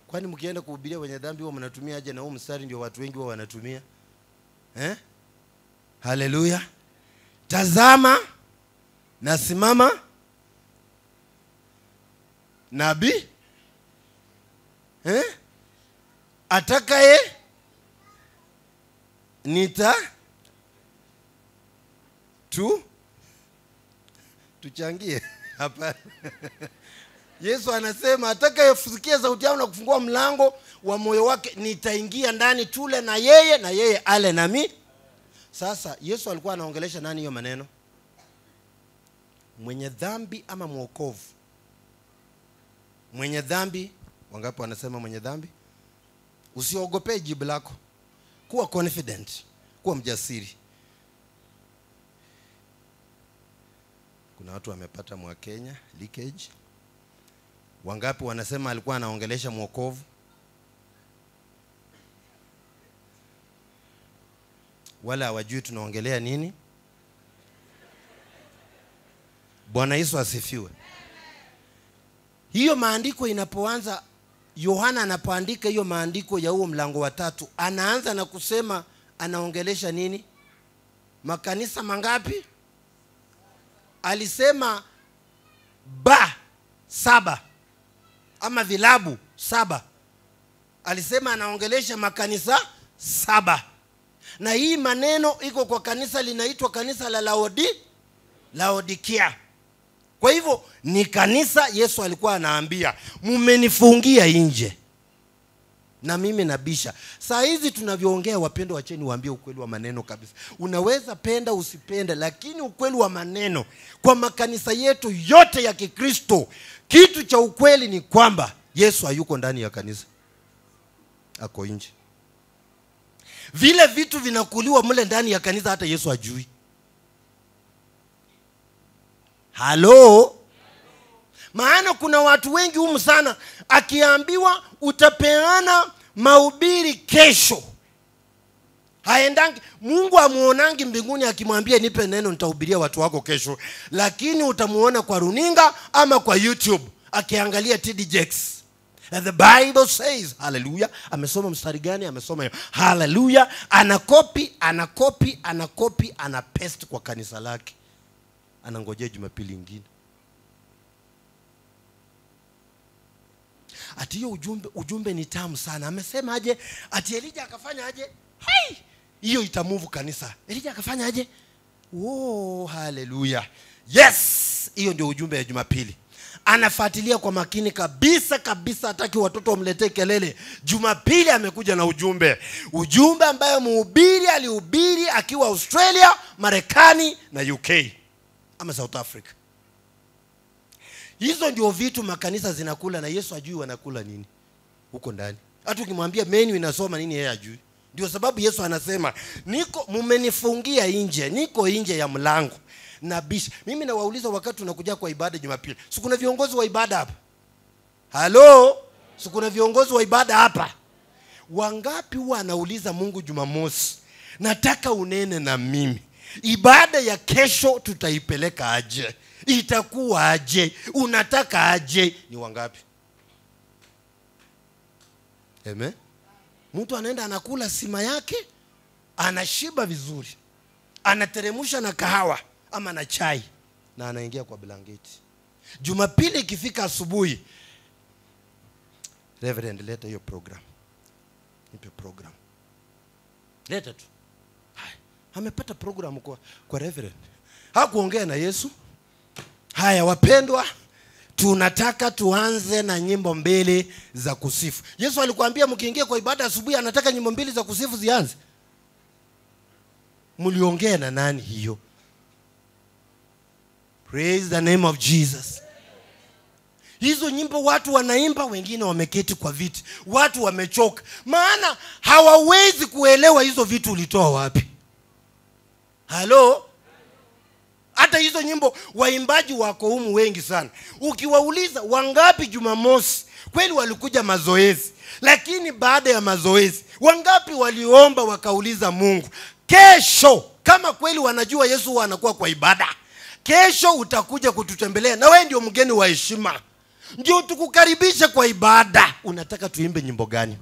Kwani mkienda kuhubiria wenye dhambi wao mnatumia aje na huo mstari ndio watu wengi wao wanatumia? Haleluya. Tazama, nasimama nabii atakaye tuchangie hapa. Yesu anasema atakayefusikia sauti yangu na kufungua mlango wa moyo wake, nitaingia ndani tule na yeye ale nami. Sasa Yesu alikuwa anaongelesha nani hiyo maneno? Mwenye dhambi ama mwokovu? Mwenye dhambi. Wangapi wanasema mwenye dhambi? Usiogope jibu lako. Kuwa confident, kuwa mjasiri. Kuna watu wamepata mwa Kenya leakage. Wangapi wanasema alikuwa anaongelesha mwokovu? Wala hawajui tunaongelea nini? Bwana Yesu asifiwe. Hiyo maandiko inapoanza, Yohana anapoandika hiyo maandiko ya huo mlango wa 3, anaanza na kusema anaongelesha nini? Makanisa mangapi? Alisema 7 ama vilabu 7. Alisema anaongelesha makanisa 7. Na hii maneno iko kwa kanisa linaitwa kanisa la Laodikia. Kwa hivyo ni kanisa Yesu alikuwa anaambia, mmenifungia nje na mimi nabisha. Saa hizi tunavyoongea wapendo, wacheni waambie ukweli wa maneno kabisa. Unaweza penda usipenda, lakini ukweli wa maneno kwa makanisa yetu yote ya Kikristo, kitu cha ukweli ni kwamba Yesu hayuko ndani ya kanisa. ako nje. Vile vitu vinakuliwa mle ndani ya kanisa hata Yesu ajui. Halo? Maana kuna watu wengi humu sana, akiambiwa utapeana mahubiri kesho, haendangi. Mungu amuonangi mbinguni akimwambia nipe neno nitahubiria watu wako kesho, lakini utamuona kwa runinga ama kwa YouTube akiangalia TD Jakes. And the Bible says, hallelujah, amesoma mstari gani? Amesoma hiyo, hallelujah, anakopi, anapaste kwa kanisa lake, anangojea Jumapili nyingine. Ati hiyo ujumbe ni tamu sana. Amesema aje? Ati Elijah akafanya aje? Hai! Hiyo itamove kanisa. Elijah akafanya aje? Oh, hallelujah. Yes! Hiyo ndio ujumbe ya Jumapili. Anafuatilia kwa makini kabisa, hataki watoto wamletee kelele. Jumapili amekuja na ujumbe ambayo mhubiri alihubiri akiwa Australia, Marekani na UK ama South Africa. Hizo ndio vitu makanisa zinakula, na Yesu ajui wanakula nini huko ndani. Hata ukimwambia menu inasoma nini, yeye ajui. Ndio sababu Yesu anasema, mmenifungia nje, niko nje ya mlango na bisha. Mimi nawauliza, wakati tunakuja kwa ibada Jumapili, si kuna viongozi wa ibada hapa? Halo? Si kuna viongozi wa ibada hapa? Wangapi huwa anauliza Mungu Jumamosi, nataka unene na mimi, ibada ya kesho tutaipeleka aje? Itakuwa aje? Unataka aje? Ni wangapi? Amen. Mtu anaenda anakula sima yake, anashiba vizuri, anateremusha na kahawa ama na chai, na anaingia kwa blanketi. Jumapili ikifika asubuhi, Reverend, leta hiyo program. Nipe program. Leta tu. Amepata program kwa Reverend. Hakuongea na Yesu. Haya wapendwa, tunataka tuanze na nyimbo 2 za kusifu. Yesu alikwambia mkiingia kwa ibada asubuhi anataka nyimbo 2 za kusifu zianze. Mliongea na nani hiyo? Praise the name of Jesus. Hizo nyimbo watu wanaimba, wengine wameketi kwa viti, watu wamechoka, maana hawawezi kuelewa hizo vitu ulitoa wapi. Halo? Hata hizo nyimbo waimbaji wako humu wengi sana, ukiwauliza wangapi Jumamosi kweli walikuja mazoezi, lakini baada ya mazoezi wangapi waliomba wakauliza Mungu, kesho kama kweli wanajua Yesu anakuwa kwa ibada, kesho utakuja kututembelea na wewe ndio mgeni wa heshima, ndio tukukaribisha kwa ibada, unataka tuimbe nyimbo gani?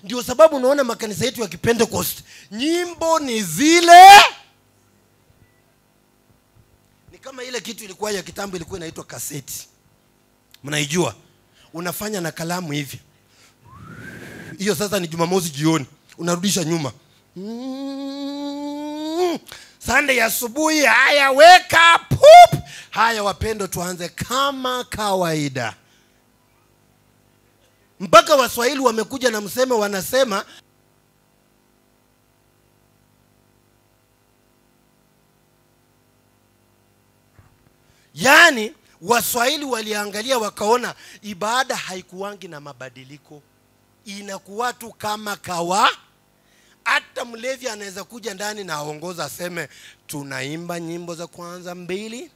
Ndio sababu unaona makanisa yetu ya Kipentecost nyimbo ni zile. Ni kama ile kitu ilikuwa ya kitambo, ilikuwa inaitwa kaseti. Mnaijua? Unafanya na kalamu hivi. Hiyo sasa ni Jumamosi jioni, unarudisha nyuma. Sunday asubuhi, haya wake up. Haya wapendo, tuanze kama kawaida. Mpaka Waswahili wamekuja na msemo, wanasema yani Waswahili waliangalia wakaona ibada haikuwangi na mabadiliko, inakuwa tu kama kawa. Hata mlevi anaweza kuja ndani na aongoza aseme tunaimba nyimbo za kwanza 2,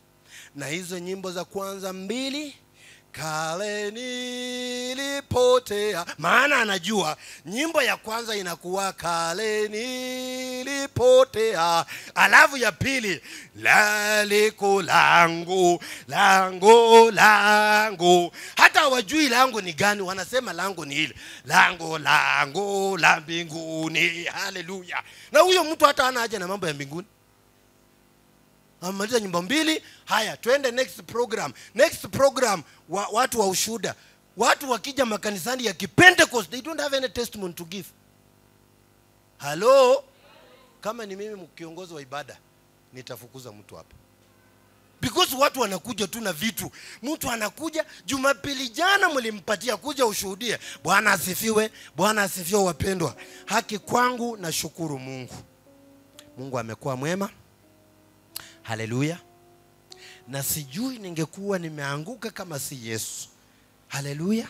na hizo nyimbo za kwanza 2 kale nilipotea, maana anajua nyimbo ya kwanza inakuwa kale nilipotea, alafu ya pili laliko langu lango lango. Hata wajui lango ni gani, wanasema lango ni ile lango lango la mbinguni. Haleluya. Na huyo mtu hata hana haja na mambo ya mbinguni. Amaliza nyimbo 2, haya twende next program. Watu wa ushuhuda. Watu wakija makanisani ya Kipentecost, they don't have any testimony to give. Hello? Kama ni mimi mkiongozi wa ibada, nitafukuza mtu hapa. Because watu wanakuja tu na vitu. Mtu anakuja, Jumapili jana mlimpatia kuja ushuhudie. Bwana asifiwe, Bwana asifiwe wapendwa. Haki kwangu na shukuru Mungu. Mungu amekuwa mwema. Haleluya. Na sijui ningekuwa nimeanguka kama si Yesu. Haleluya.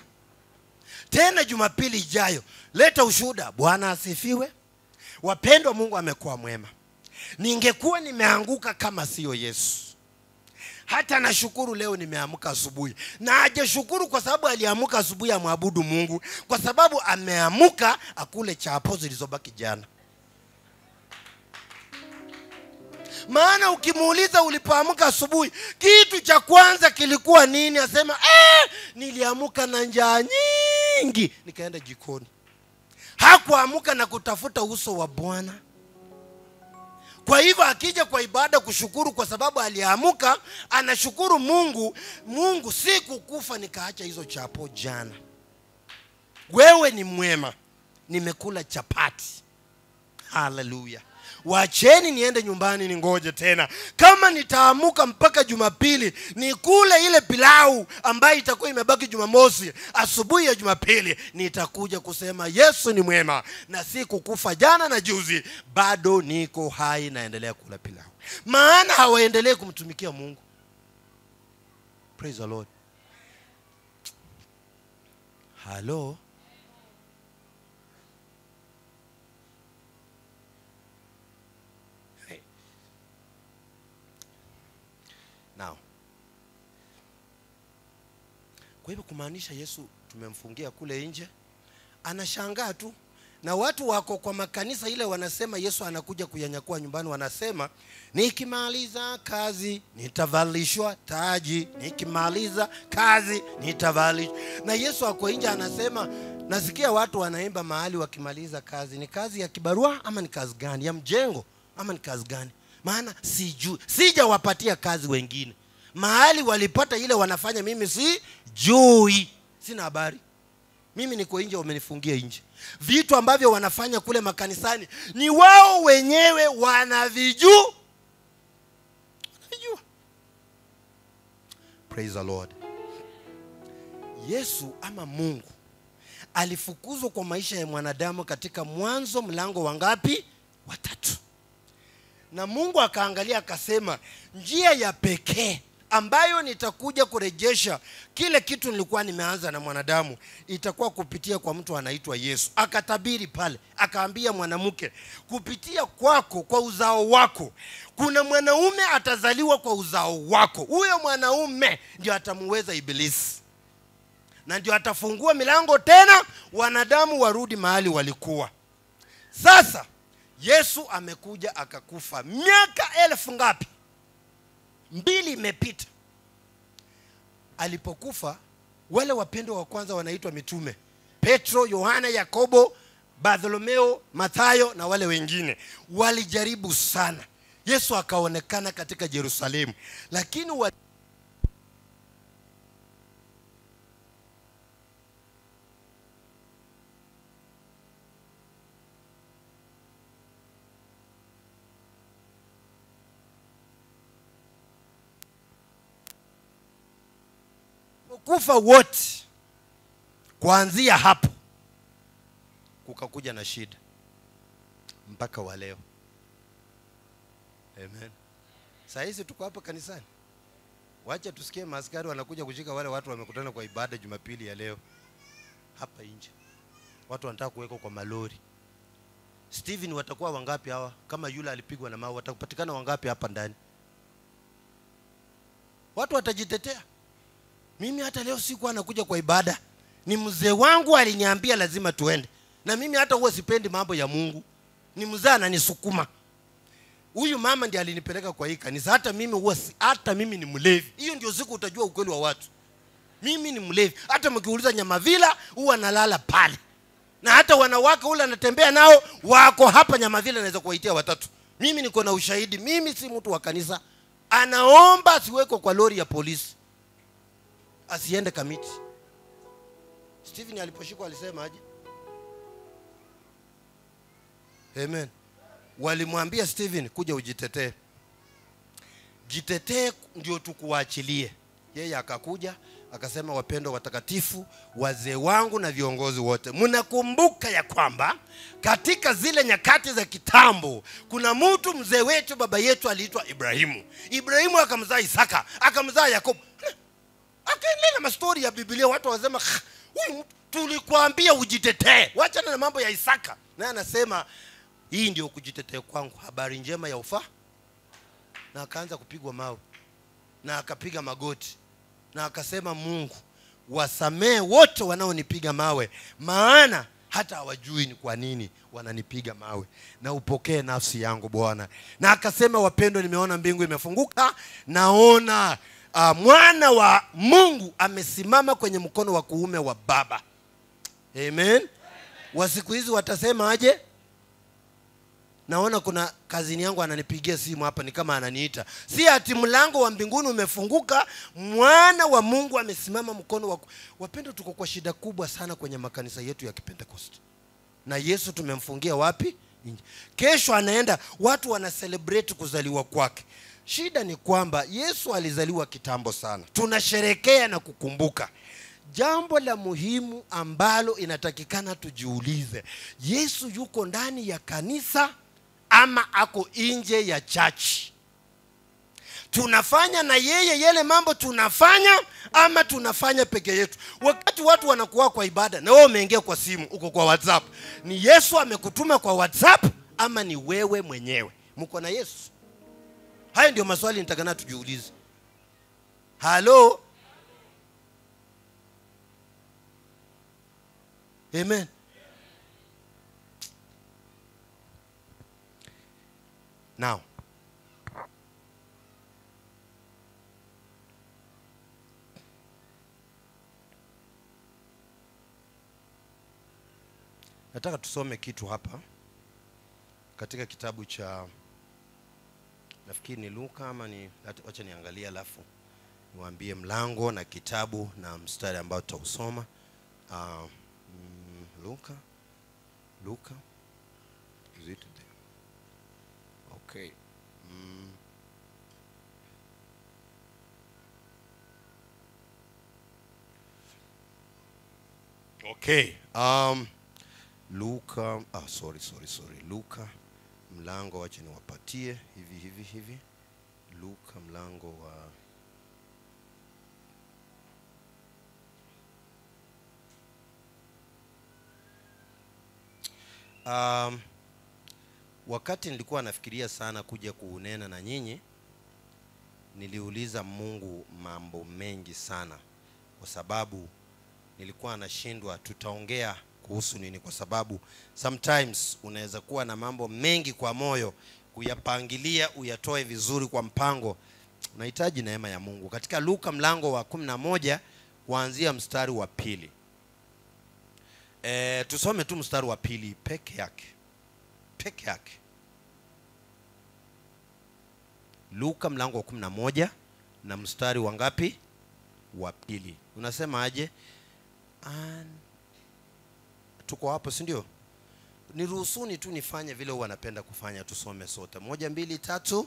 Tena Jumapili ijayo leta ushuhuda. Bwana asifiwe. Wapendwa, Mungu amekuwa mwema. Ningekuwa nimeanguka kama sio Yesu. Hata nashukuru leo nimeamka asubuhi. Na hajashukuru kwa sababu aliamka asubuhi amwabudu Mungu, kwa sababu ameamka akule chapo zilizobaki jana. Maana ukimuuliza ulipoamka asubuhi kitu cha kwanza kilikuwa nini, asema niliamka na njaa nyingi nikaenda jikoni. Hakuamka na kutafuta uso wa Bwana. Kwa hivyo akija kwa ibada kushukuru kwa sababu aliamka, anashukuru Mungu. Mungu, sikukufa nikaacha hizo chapo jana. Wewe ni mwema. Nimekula chapati. Hallelujah. Wacheni niende nyumbani ningoje tena. Kama nitaamuka mpaka Jumapili nikule ile pilau ambayo itakuwa imebaki Jumamosi, asubuhi ya Jumapili nitakuja kusema Yesu ni mwema, na si kukufa jana na juzi, bado niko hai naendelea kula pilau. Maana hawaendelee kumtumikia Mungu. Praise the Lord. Hello. Now, kwa hivyo kumaanisha Yesu tumemfungia kule nje, anashangaa tu. Na watu wako kwa makanisa ile wanasema Yesu anakuja kuyanyakua nyumbani, wanasema nikimaliza kazi nitavalishwa taji, nikimaliza kazi nitavalishwa. Na Yesu ako nje anasema, nasikia watu wanaimba mahali wakimaliza kazi. Ni kazi ya kibarua ama ni kazi gani? Ya mjengo ama ni kazi gani? Maana sijui, sijawapatia kazi wengine. Mahali walipata ile wanafanya mimi sijui, sina habari. Mimi niko nje, wamenifungia nje. Vitu ambavyo wanafanya kule makanisani ni wao wenyewe wanavijua. Praise the Lord. Yesu ama Mungu alifukuzwa kwa maisha ya mwanadamu katika Mwanzo mlango wa ngapi? 3. Na Mungu akaangalia akasema, njia ya pekee ambayo nitakuja kurejesha kile kitu nilikuwa nimeanza na mwanadamu itakuwa kupitia kwa mtu anaitwa Yesu. Akatabiri pale, akaambia mwanamke, kupitia kwako, kwa uzao wako, kuna mwanaume atazaliwa kwa uzao wako. Huyo mwanaume ndio atamuweza Ibilisi, na ndio atafungua milango tena wanadamu warudi mahali walikuwa. Sasa Yesu amekuja akakufa. Miaka 1000 ngapi? 2 imepita. Alipokufa, wale wapendwa wa kwanza wanaitwa mitume, Petro, Yohana, Yakobo, Bartholomeo, Mathayo na wale wengine, walijaribu sana. Yesu akaonekana katika Yerusalemu, lakini kufa wote. Kuanzia hapo kukakuja na shida mpaka wa leo. Amen. Sasa hizi tuko hapa kanisani, wacha tusikie maaskari wanakuja kushika wale watu wamekutana kwa ibada Jumapili ya leo. Hapa nje watu wanataka kuweka kwa malori. Steven, watakuwa wangapi hawa? Kama yule alipigwa na mawe, watakupatikana wangapi hapa ndani? Watu watajitetea. Mimi hata leo sikuwa anakuja kwa ibada, ni mzee wangu aliniambia lazima tuende. Na mimi hata huwa sipendi mambo ya Mungu, ni mzee ananisukuma. Huyu mama ndiye alinipeleka kwa hii kanisa. Hata mimi huwa hata mimi ni mlevi. Hiyo ndio siku utajua ukweli wa watu. Mimi ni mlevi. Hata mkiuliza Nyamavila huwa nalala pale. Na hata wanawake ule anatembea nao wako hapa Nyamavila, naweza kuwaitia 3. Mimi niko na ushahidi. Mimi si mtu wa kanisa. Anaomba asiwekwe kwa lori ya polisi, asiende Kamiti. Steven aliposhikwa alisema aje? Amen. Walimwambia Steven, kuja ujitetee. Jitetee ndio tukuachilie. Yeye akakuja akasema, wapendwa watakatifu, wazee wangu na viongozi wote, mnakumbuka ya kwamba katika zile nyakati za kitambo kuna mtu mzee wetu, baba yetu aliitwa Ibrahimu. Ibrahimu akamzaa Isaka, akamzaa Yakobo. Akaendelea na mastori ya Biblia. Watu wasema Tulikuambia ujitetee. Wacha na mambo ya Isaka. Na anasema hii ndio kujitetea kwangu, habari njema ya ufa. Na akaanza kupigwa mawe. Na akapiga magoti. Na akasema, Mungu, wasamee wote wanaonipiga mawe, maana hata hawajui ni kwa nini wananipiga mawe. Na upokee nafsi yangu Bwana. Na akasema, wapendwa, nimeona mbingu imefunguka, naona mwana wa Mungu amesimama kwenye mkono wa kuume wa Baba. Amen. Wa siku hizi watasema aje? Naona kuna kazini yangu ananipigia simu hapa, ni kama ananiita. Si ati mlango wa mbinguni umefunguka, mwana wa Mungu amesimama mkono wa. Wapendwa, tuko kwa shida kubwa sana kwenye makanisa yetu ya Kipentekoste. Na Yesu tumemfungia wapi? Nje. Kesho anaenda, watu wana celebrate kuzaliwa kwake. Shida ni kwamba Yesu alizaliwa kitambo sana. Tunasherekea na kukumbuka. Jambo la muhimu ambalo inatakikana tujiulize, Yesu yuko ndani ya kanisa ama ako nje ya church? Tunafanya na yeye yale mambo tunafanya ama tunafanya peke yetu? Wakati watu wanakuwa kwa ibada na wewe umeingia kwa simu, uko kwa WhatsApp, ni Yesu amekutuma kwa WhatsApp ama ni wewe mwenyewe mko na Yesu? Hayo ndio maswali nitakana tujiulize. Hello? Amen. Now, nataka tusome kitu hapa katika kitabu cha, nafikiri ni Luka ama ni, wacha niangalia alafu niwaambie mlango na kitabu na mstari ambao tutausoma. Luka is it there? Okay. Okay. Luka, sorry. Luka mlango, wacha niwapatie hivi. Luka mlango wa wakati nilikuwa nafikiria sana kuja kuunena na nyinyi, niliuliza Mungu mambo mengi sana, kwa sababu nilikuwa nashindwa tutaongea kuhusu nini, kwa sababu sometimes unaweza kuwa na mambo mengi kwa moyo, kuyapangilia uyatoe vizuri kwa mpango, unahitaji neema ya Mungu. Katika Luka mlango wa 11 kuanzia mstari wa 2. Tusome tu mstari wa 2 peke yake. Luka mlango wa 11 na mstari wa ngapi? Wa 2. Unasema aje? Tuko hapo, si ndio? Niruhusuni tu nifanye vile huwa napenda kufanya, tusome sote. 1 2 3.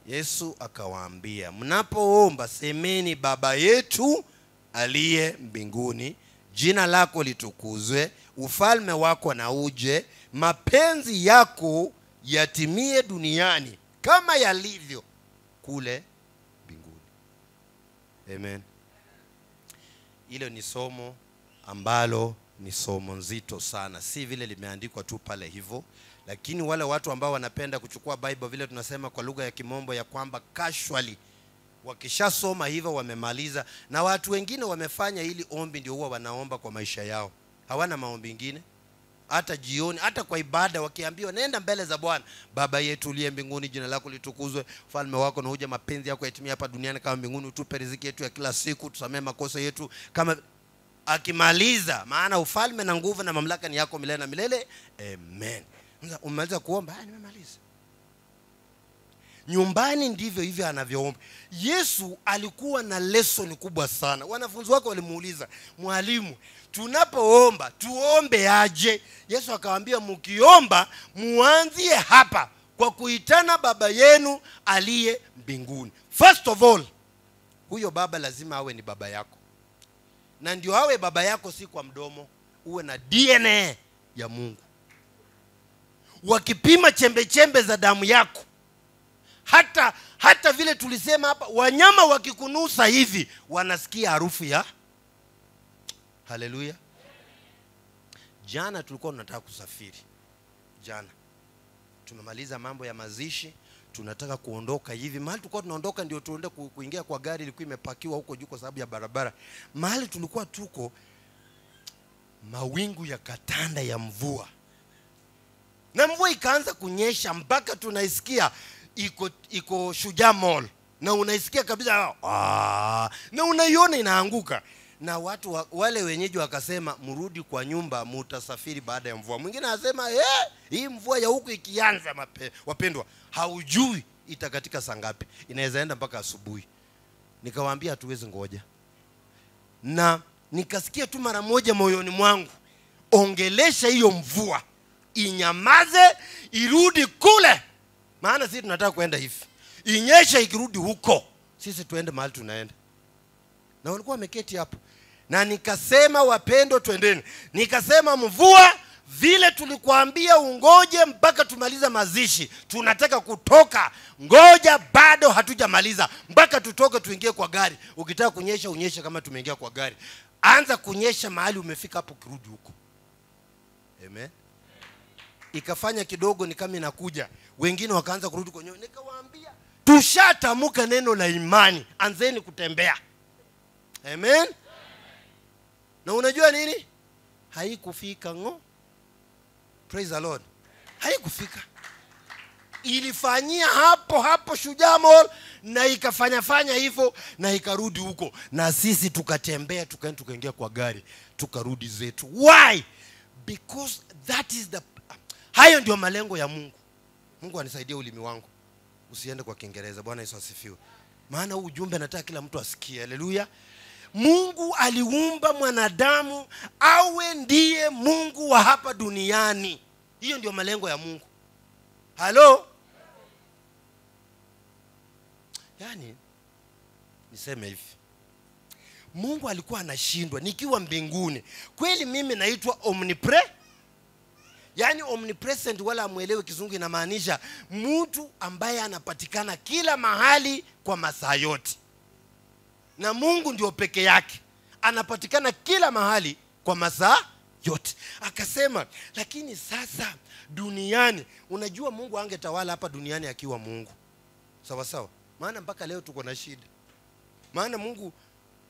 Yesu akawaambia, mnapoomba semeni, Baba yetu aliye mbinguni, jina lako litukuzwe, ufalme wako na uje, mapenzi yako yatimie duniani kama yalivyo kule mbinguni. Amen. Hilo ni somo ambalo ni somo nzito sana. Si vile limeandikwa tu pale hivyo, lakini wale watu ambao wanapenda kuchukua Bible vile tunasema kwa lugha ya kimombo ya kwamba casually, wakishasoma hivyo wamemaliza. Na watu wengine wamefanya hili ombi ndio huwa wanaomba kwa maisha yao. Hawana maombi mengine. Hata jioni, hata kwa ibada wakiambiwa nenda mbele za Bwana, Baba yetu uliye mbinguni, jina lako litukuzwe, ufalme wako na uje, mapenzi yako yatimie hapa duniani kama mbinguni, utupe riziki yetu ya kila siku, tusamee makosa yetu kama. Akimaliza, maana ufalme na nguvu na mamlaka ni yako milele na milele. Amen. Umemaliza kuomba? Nimemaliza. Nyumbani ndivyo hivyo anavyoomba. Yesu alikuwa na lesson kubwa sana. Wanafunzi wake walimuuliza, mwalimu, tunapoomba tuombe aje? Yesu akawaambia, mkiomba muanzie hapa kwa kuitana Baba yenu aliye mbinguni. First of all, huyo baba lazima awe ni baba yako. Na ndio awe baba yako si kwa mdomo, uwe na DNA ya Mungu. Wakipima chembe za damu yako, hata vile tulisema hapa, wanyama wakikunusa hivi wanasikia harufu ya. Haleluya. Jana tulikuwa tunataka kusafiri. Jana tumemaliza mambo ya mazishi, tunataka kuondoka hivi. Mahali tulikuwa tunaondoka ndio tuende kuingia kwa gari, ilikuwa imepakiwa huko juu kwa sababu ya barabara. Mahali tulikuwa tuko, mawingu ya katanda ya mvua. Na mvua ikaanza kunyesha mpaka tunaisikia iko Shujaa Mall. Na unaisikia kabisa na unaiona inaanguka. Na watu wale wenyeji wakasema mrudi kwa nyumba, mutasafiri baada ya mvua. Mwingine anasema hii mvua ya huku ikianza wapendwa, haujui itakatika saa ngapi. Inaweza enda mpaka asubuhi. Nikawaambia hatuwezi ngoja. Na nikasikia tu mara moja moyoni mwangu, ongelesha hiyo mvua inyamaze, irudi kule. Maana sisi tunataka kwenda hivi. Inyesha ikirudi huko, sisi tuende mahali tunaenda. Na walikuwa wameketi hapo. Na nikasema wapendo twendeni. Nikasema mvua, vile tulikuambia ungoje mpaka tumaliza mazishi, tunataka kutoka. Ngoja bado hatujamaliza, mpaka tutoke tuingie kwa gari. Ukitaka kunyesha unyeshe kama tumeingia kwa gari. Anza kunyesha mahali umefika hapo, kirudi huko. Amen. Ikafanya kidogo ni kama inakuja. Wengine wakaanza kurudi kwenye. Nikawaambia tushatamuka neno la imani, anzeni kutembea. Amen. Na unajua nini? Haikufika ngo. Praise the Lord. Haikufika. Ilifanyia hapo Shujaa Mall, na ikafanya hivyo na ikarudi huko. Na sisi tukatembea, tukaingia kwa gari, tukarudi zetu. Why? Because that is hayo ndio malengo ya Mungu. Mungu anisaidie ulimi wangu usiende kwa Kiingereza. Bwana Yesu asifiwe. Maana huu ujumbe nataka kila mtu asikie. Haleluya. Mungu aliumba mwanadamu awe ndiye Mungu wa hapa duniani. Hiyo ndio malengo ya Mungu. Halo? Yani niseme hivi, Mungu alikuwa anashindwa nikiwa mbinguni. Kweli mimi naitwa yani omnipresent, wala amuelewe kizungu inamaanisha mtu ambaye anapatikana kila mahali kwa masaa yote. Na Mungu ndio peke yake anapatikana kila mahali kwa masaa yote. Akasema lakini sasa duniani, unajua Mungu angetawala hapa duniani akiwa Mungu. Sawa sawa. Maana mpaka leo tuko na shida. Maana Mungu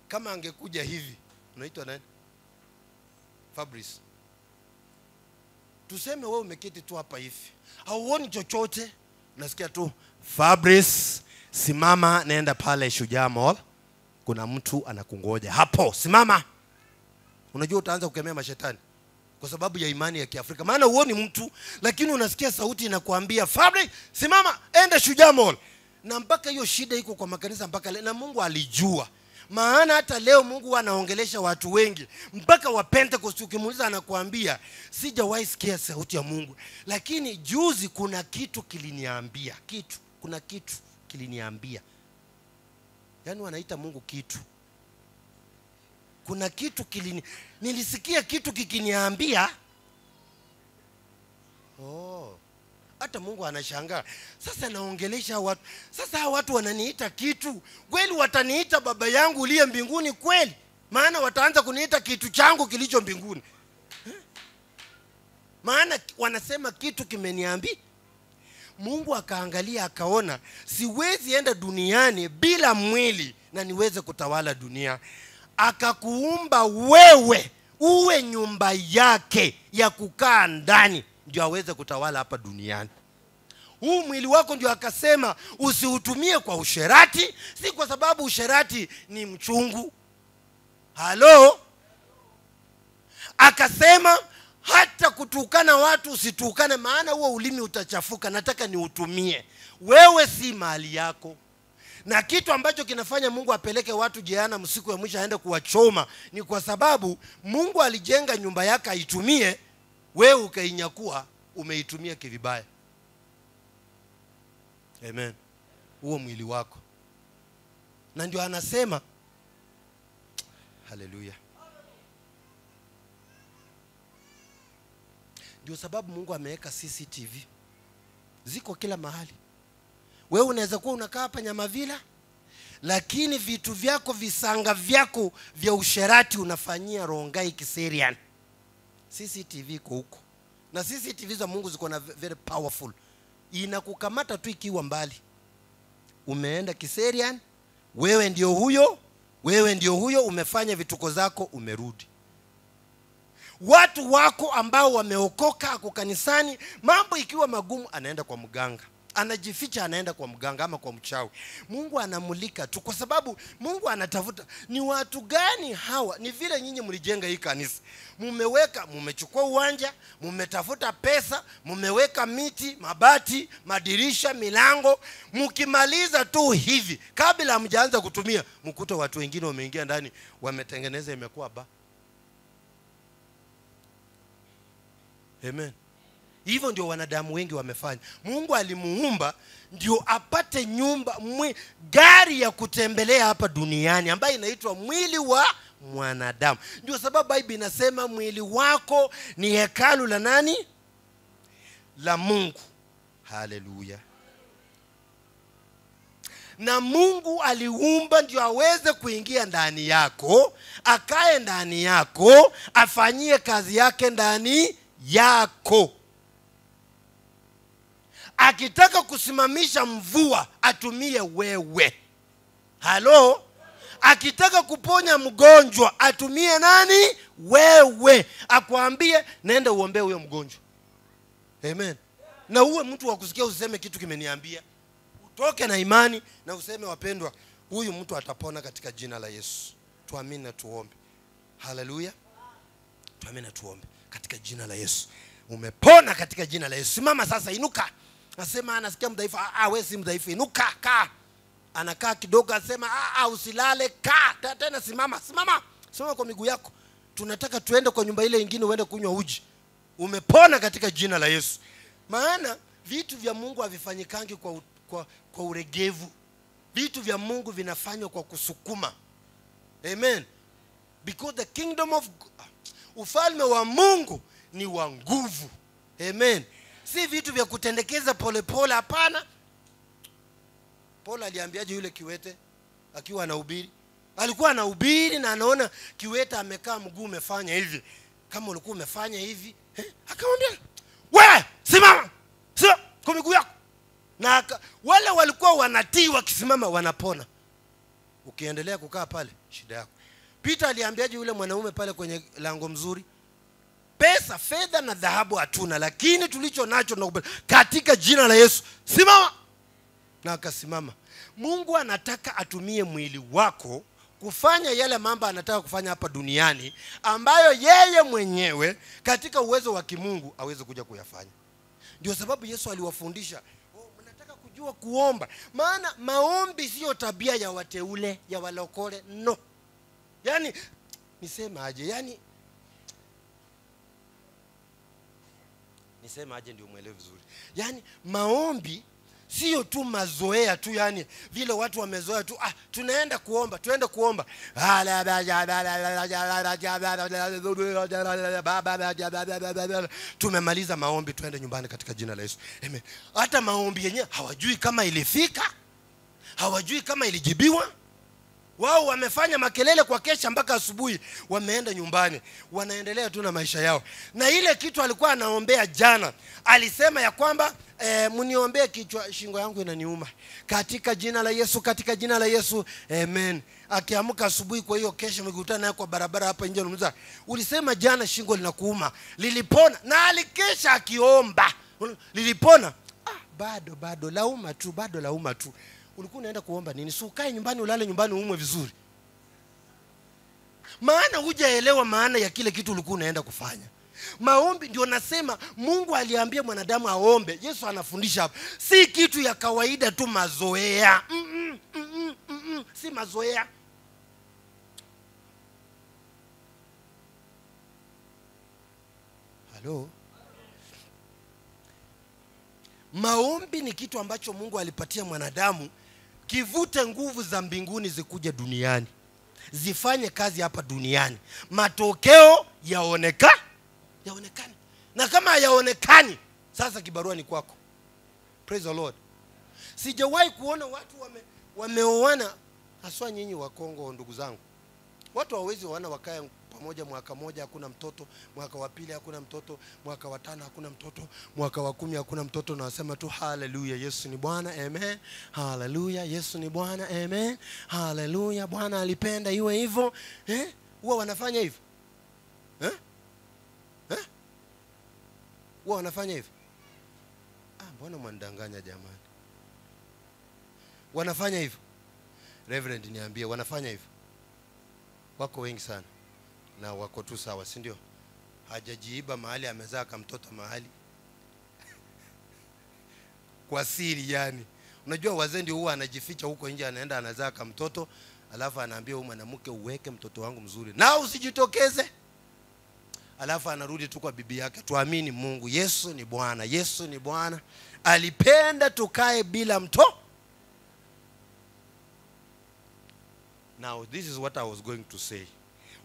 kama angekuja hivi, unaitwa nani? Fabrice. Tuseme wewe umeketi tu hapa hivi, hauoni chochote, unasikia tu Fabrice, simama naenda pale Shujaa Mall, kuna mtu anakungoja hapo, simama. Unajua utaanza kukemea mashetani kwa sababu ya imani ya Kiafrika. Maana huoni mtu, lakini unasikia sauti inakuambia Fabrice, simama, enda Shujaa Mall. Na mpaka hiyo shida iko kwa makanisa mpaka leo, na Mungu alijua. Maana hata leo Mungu anaongelesha watu wengi, mpaka wa Pentecost ukimuuliza anakuambia sijawahi sikia sauti ya Mungu. Lakini juzi kuna kitu kiliniambia, kuna kitu kiliniambia. Yaani wanaita Mungu kitu. Kuna kitu nilisikia kitu kikiniambia. Hata Mungu anashangaa. Sasa naongelesha watu. Sasa watu wananiita kitu. Kweli wataniita baba yangu uliye mbinguni kweli? Maana wataanza kuniita kitu changu kilicho mbinguni. Maana wanasema kitu kimeniambia. Mungu akaangalia akaona siwezi enda duniani bila mwili na niweze kutawala dunia. Akakuumba wewe uwe nyumba yake ya kukaa ndani, ndio aweze kutawala hapa duniani. Huu mwili wako ndio akasema usiutumie kwa usherati, si kwa sababu usherati ni mchungu. Halo? Akasema hata kutukana watu usitukane, maana huo ulimi utachafuka, nataka niutumie. Wewe si mali yako. Na kitu ambacho kinafanya Mungu apeleke watu jehanamu siku ya mwisho aende kuwachoma ni kwa sababu Mungu alijenga nyumba yake aitumie, wewe ukainyakua, umeitumia kivibaya. Amen. Huo mwili wako. Na ndio anasema haleluya. Ndio sababu Mungu ameweka CCTV. Ziko kila mahali. Wewe unaweza kuwa unakaa hapa Nyamavila, lakini vitu vyako, visanga vyako vya usherati unafanyia Rongai Kiserian. CCTV iko huko, na CCTV za Mungu ziko na very powerful. Inakukamata tu ikiwa mbali. Umeenda Kiserian, wewe ndio huyo, umefanya vituko zako, umerudi. Watu wako ambao wameokoka ako kanisani, mambo ikiwa magumu anaenda kwa mganga, anajificha, anaenda kwa mganga ama kwa mchawi. Mungu anamulika tu, kwa sababu Mungu anatafuta ni watu gani hawa. Ni vile nyinyi mlijenga hii kanisa, mumechukua uwanja, mumetafuta pesa, mumeweka miti, mabati, madirisha, milango. Mkimaliza tu hivi, kabla hamjaanza kutumia, mkuta watu wengine wameingia ndani, wametengeneza, imekuwa ba. Amen. Hivyo ndio wanadamu wengi wamefanya. Mungu alimuumba ndio apate nyumba, gari ya kutembelea hapa duniani ambayo inaitwa mwili wa mwanadamu. Ndio sababu Biblia inasema mwili wako ni hekalu la nani? La Mungu. Haleluya. Na Mungu aliumba ndio aweze kuingia ndani yako, akae ndani yako, afanyie kazi yake ndani yako. Akitaka kusimamisha mvua atumie wewe. Halo? Akitaka kuponya mgonjwa atumie nani? Wewe. Akwambie nenda uombee huyo mgonjwa. Amen. Na uwe mtu wa kusikia, useme kitu kimeniambia. Utoke na imani na useme, wapendwa, huyu mtu atapona katika jina la Yesu. Tuamini na tuombe. Haleluya. Tuamini na tuombe katika jina la Yesu. Umepona katika jina la Yesu. Simama sasa, inuka. Nasema anasikia mdhaifu, wewe si mdhaifu, inuka, kaa. Anakaa kidogo, asema usilale, kaa. Tena simama kwa miguu yako. Tunataka tuende kwa nyumba ile nyingine uende kunywa uji. Umepona katika jina la Yesu. Maana vitu vya Mungu havifanyikangi kwa uregevu. Vitu vya Mungu vinafanywa kwa kusukuma. Amen. Because the kingdom of ufalme wa Mungu ni wa nguvu. Amen. Si vitu vya kutendekeza polepole, hapana. Paul aliambiaje yule kiwete akiwa anahubiri? Alikuwa anahubiri na anaona kiwete amekaa, mguu umefanya hivi. Kama ulikuwa umefanya hivi, akamwambia, "Wewe simama. Sio kwa miguu yako." Na wale walikuwa wanatii, wakisimama wanapona. Ukiendelea kukaa pale, shida yako. Peter aliambiaje yule mwanaume pale kwenye lango mzuri? Pesa, fedha na dhahabu hatuna, lakini tulicho nacho na katika jina la Yesu, simama. Na akasimama. Mungu anataka atumie mwili wako kufanya yale mambo anataka kufanya hapa duniani, ambayo yeye mwenyewe katika uwezo wa kimungu aweze kuja kuyafanya. Ndio sababu Yesu aliwafundisha, mnataka kujua kuomba. Maana maombi sio tabia ya wateule, ya walokole, no. Yani nisema aje ndio muelewe vizuri. Yani maombi sio tu mazoea tu, yani vile watu wamezoea tu, tuende kuomba. Tumemaliza maombi, tuende nyumbani katika jina la Yesu. Amen. Hata maombi yenyewe hawajui kama ilifika, hawajui kama ilijibiwa. Wao wamefanya makelele kwa kesha mpaka asubuhi, wameenda nyumbani, wanaendelea tu na maisha yao. Na ile kitu alikuwa anaombea jana, alisema ya kwamba mniombee kichwa, shingo yangu inaniuma. Katika jina la Yesu, katika jina la Yesu. Amen. Akiamka asubuhi, kwa hiyo kesho mkikutana naye kwa barabara hapa nje, unamza, ulisema jana shingo linakuuma, lilipona. Na alikesha akiomba, lilipona. Bado lauma tu. Ulikuwa unaenda kuomba nini? Si ukae nyumbani, ulale nyumbani, uumwe vizuri. Maana hujaelewa maana ya kile kitu ulikuwa unaenda kufanya. Maombi ndio nasema Mungu aliambia mwanadamu aombe. Yesu anafundisha hapa. Si kitu ya kawaida tu, mazoea. Si mazoea. Halo? Maombi ni kitu ambacho Mungu alipatia mwanadamu, kivute nguvu za mbinguni zikuje duniani, zifanye kazi hapa duniani, matokeo yaonekane. Na kama hayaonekani, sasa kibarua ni kwako. Praise the Lord. Sijawahi kuona watu wameoana Haswa nyinyi wa Kongo ndugu zangu. Watu hawezi wana wakae pamoja mwaka moja hakuna mtoto, mwaka wa pili hakuna mtoto, mwaka wa 5 hakuna mtoto, mwaka wa 10 hakuna mtoto, na wasema tu haleluya Yesu ni Bwana, amen. Haleluya Yesu ni Bwana, amen. Haleluya Bwana alipenda iwe hivyo. Huwa wanafanya hivyo? Huwa wanafanya hivyo? Mbona mnadanganya jamani? Wanafanya hivyo? Reverend niambie, wanafanya hivyo? Wako wengi sana na wako tu sawa, si ndio? Hajajiiba mahali amezaa kama mtoto mahali kwa siri yani. Unajua wazee ndio huwa anajificha huko nje, anaenda anazaa kama mtoto, alafu anaambia huyu mwanamke uweke mtoto wangu mzuri na usijitokeze. Alafu anarudi tu kwa bibi yake, tuamini Mungu, Yesu ni Bwana, Yesu ni Bwana. Alipenda tukae bila mtoto. Now this is what I was going to say.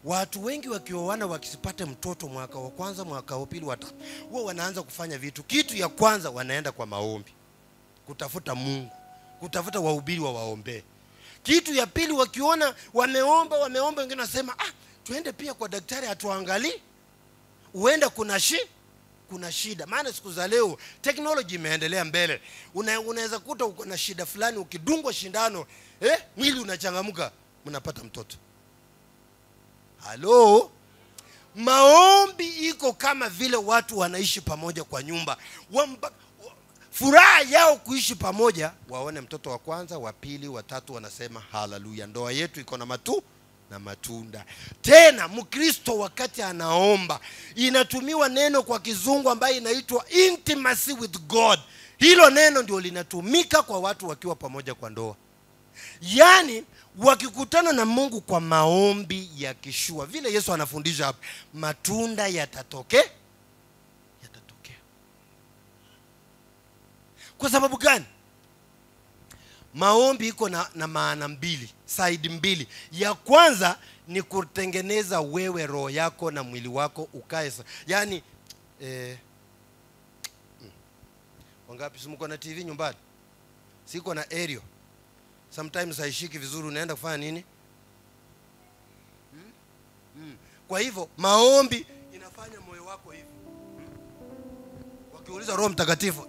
Watu wengi wakioana wakisipate mtoto mwaka wa kwanza, mwaka wa pili, watatu, wao wanaanza kufanya vitu. Kitu ya kwanza wanaenda kwa maombi, kutafuta Mungu, kutafuta wahubiri wa waombe. Kitu ya pili wakiona wameomba wengine nasema tuende pia kwa daktari atuangalie. Uenda kuna shida. Maana siku za leo technology imeendelea mbele. Unaweza kuta uko na shida fulani, ukidungwa shindano mwili unachangamka, mnapata mtoto. Halo? Maombi iko kama vile watu wanaishi pamoja kwa nyumba. Furaha yao kuishi pamoja, waone mtoto wa kwanza, wa pili, wa tatu, wanasema haleluya, ndoa yetu iko na matunda. Tena Mkristo wakati anaomba inatumiwa neno kwa kizungu ambayo inaitwa intimacy with God. Hilo neno ndio linatumika kwa watu wakiwa pamoja kwa ndoa. Yani wakikutana na Mungu kwa maombi ya kishua, vile Yesu anafundisha hapa, matunda yatatokea. Kwa sababu gani? Maombi iko na maana mbili, side mbili. Ya kwanza ni kutengeneza wewe roho yako na mwili wako ukae. Yani wangapi simuko na TV nyumbani? Siko na aerial. Sometimes haishiki vizuri, unaenda kufanya nini? Kwa hivyo maombi inafanya moyo wako hivi. Wakiuliza Roho Mtakatifu,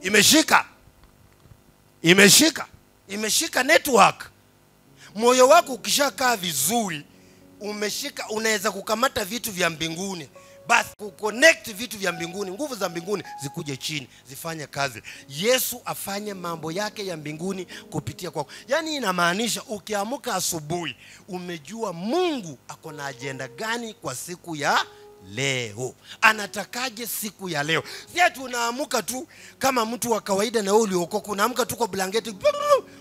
imeshika network. Moyo wako ukishakaa vizuri, unaweza kukamata vitu vya mbinguni. Basi kuconnect vitu vya mbinguni, nguvu za mbinguni zikuje chini, zifanye kazi. Yesu afanye mambo yake ya mbinguni kupitia kwako. Yani inamaanisha ukiamka asubuhi, umejua Mungu ako na agenda gani kwa siku ya leo. Anatakaje siku ya leo? Sio tunaamka tu kama mtu wa kawaida na wewe uliokoka, unaamka tu kwa blanketi,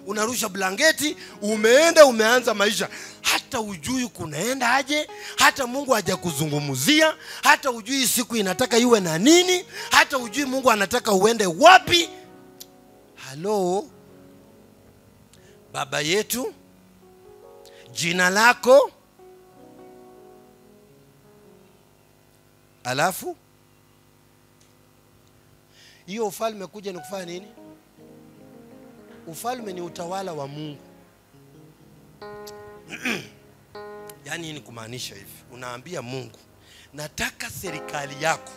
unarusha blanketi, umeanza maisha. Hata ujui kunaenda aje, hata Mungu hajakuzungumzia, hata ujui siku inataka iwe na nini, hata ujui Mungu anataka uende wapi. Halo? Baba yetu, jina lako. Alafu hiyo ufalme kuja ni kufanya nini? Ufalme ni utawala wa Mungu. Yani ni kumaanisha hivi, unaambia Mungu, nataka serikali yako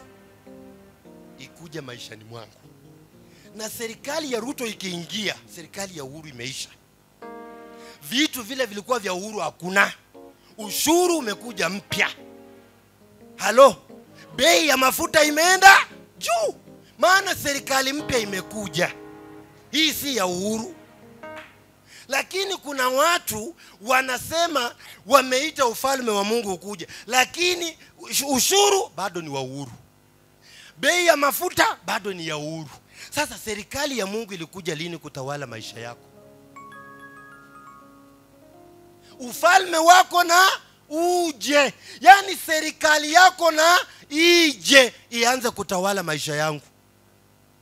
ikuje maishani mwangu. Na serikali ya Ruto ikiingia, serikali ya Uhuru imeisha. Vitu vile vilikuwa vya Uhuru hakuna. Ushuru umekuja mpya. Halo? Bei ya mafuta imeenda juu. Maana serikali mpya imekuja. Hii si ya Uhuru. Lakini kuna watu wanasema wameita ufalme wa Mungu ukuja, lakini ushuru bado ni wa Uhuru. Bei ya mafuta bado ni ya Uhuru. Sasa serikali ya Mungu ilikuja lini kutawala maisha yako? Ufalme wako na uje. Yani serikali yako na ije ianze kutawala maisha yangu.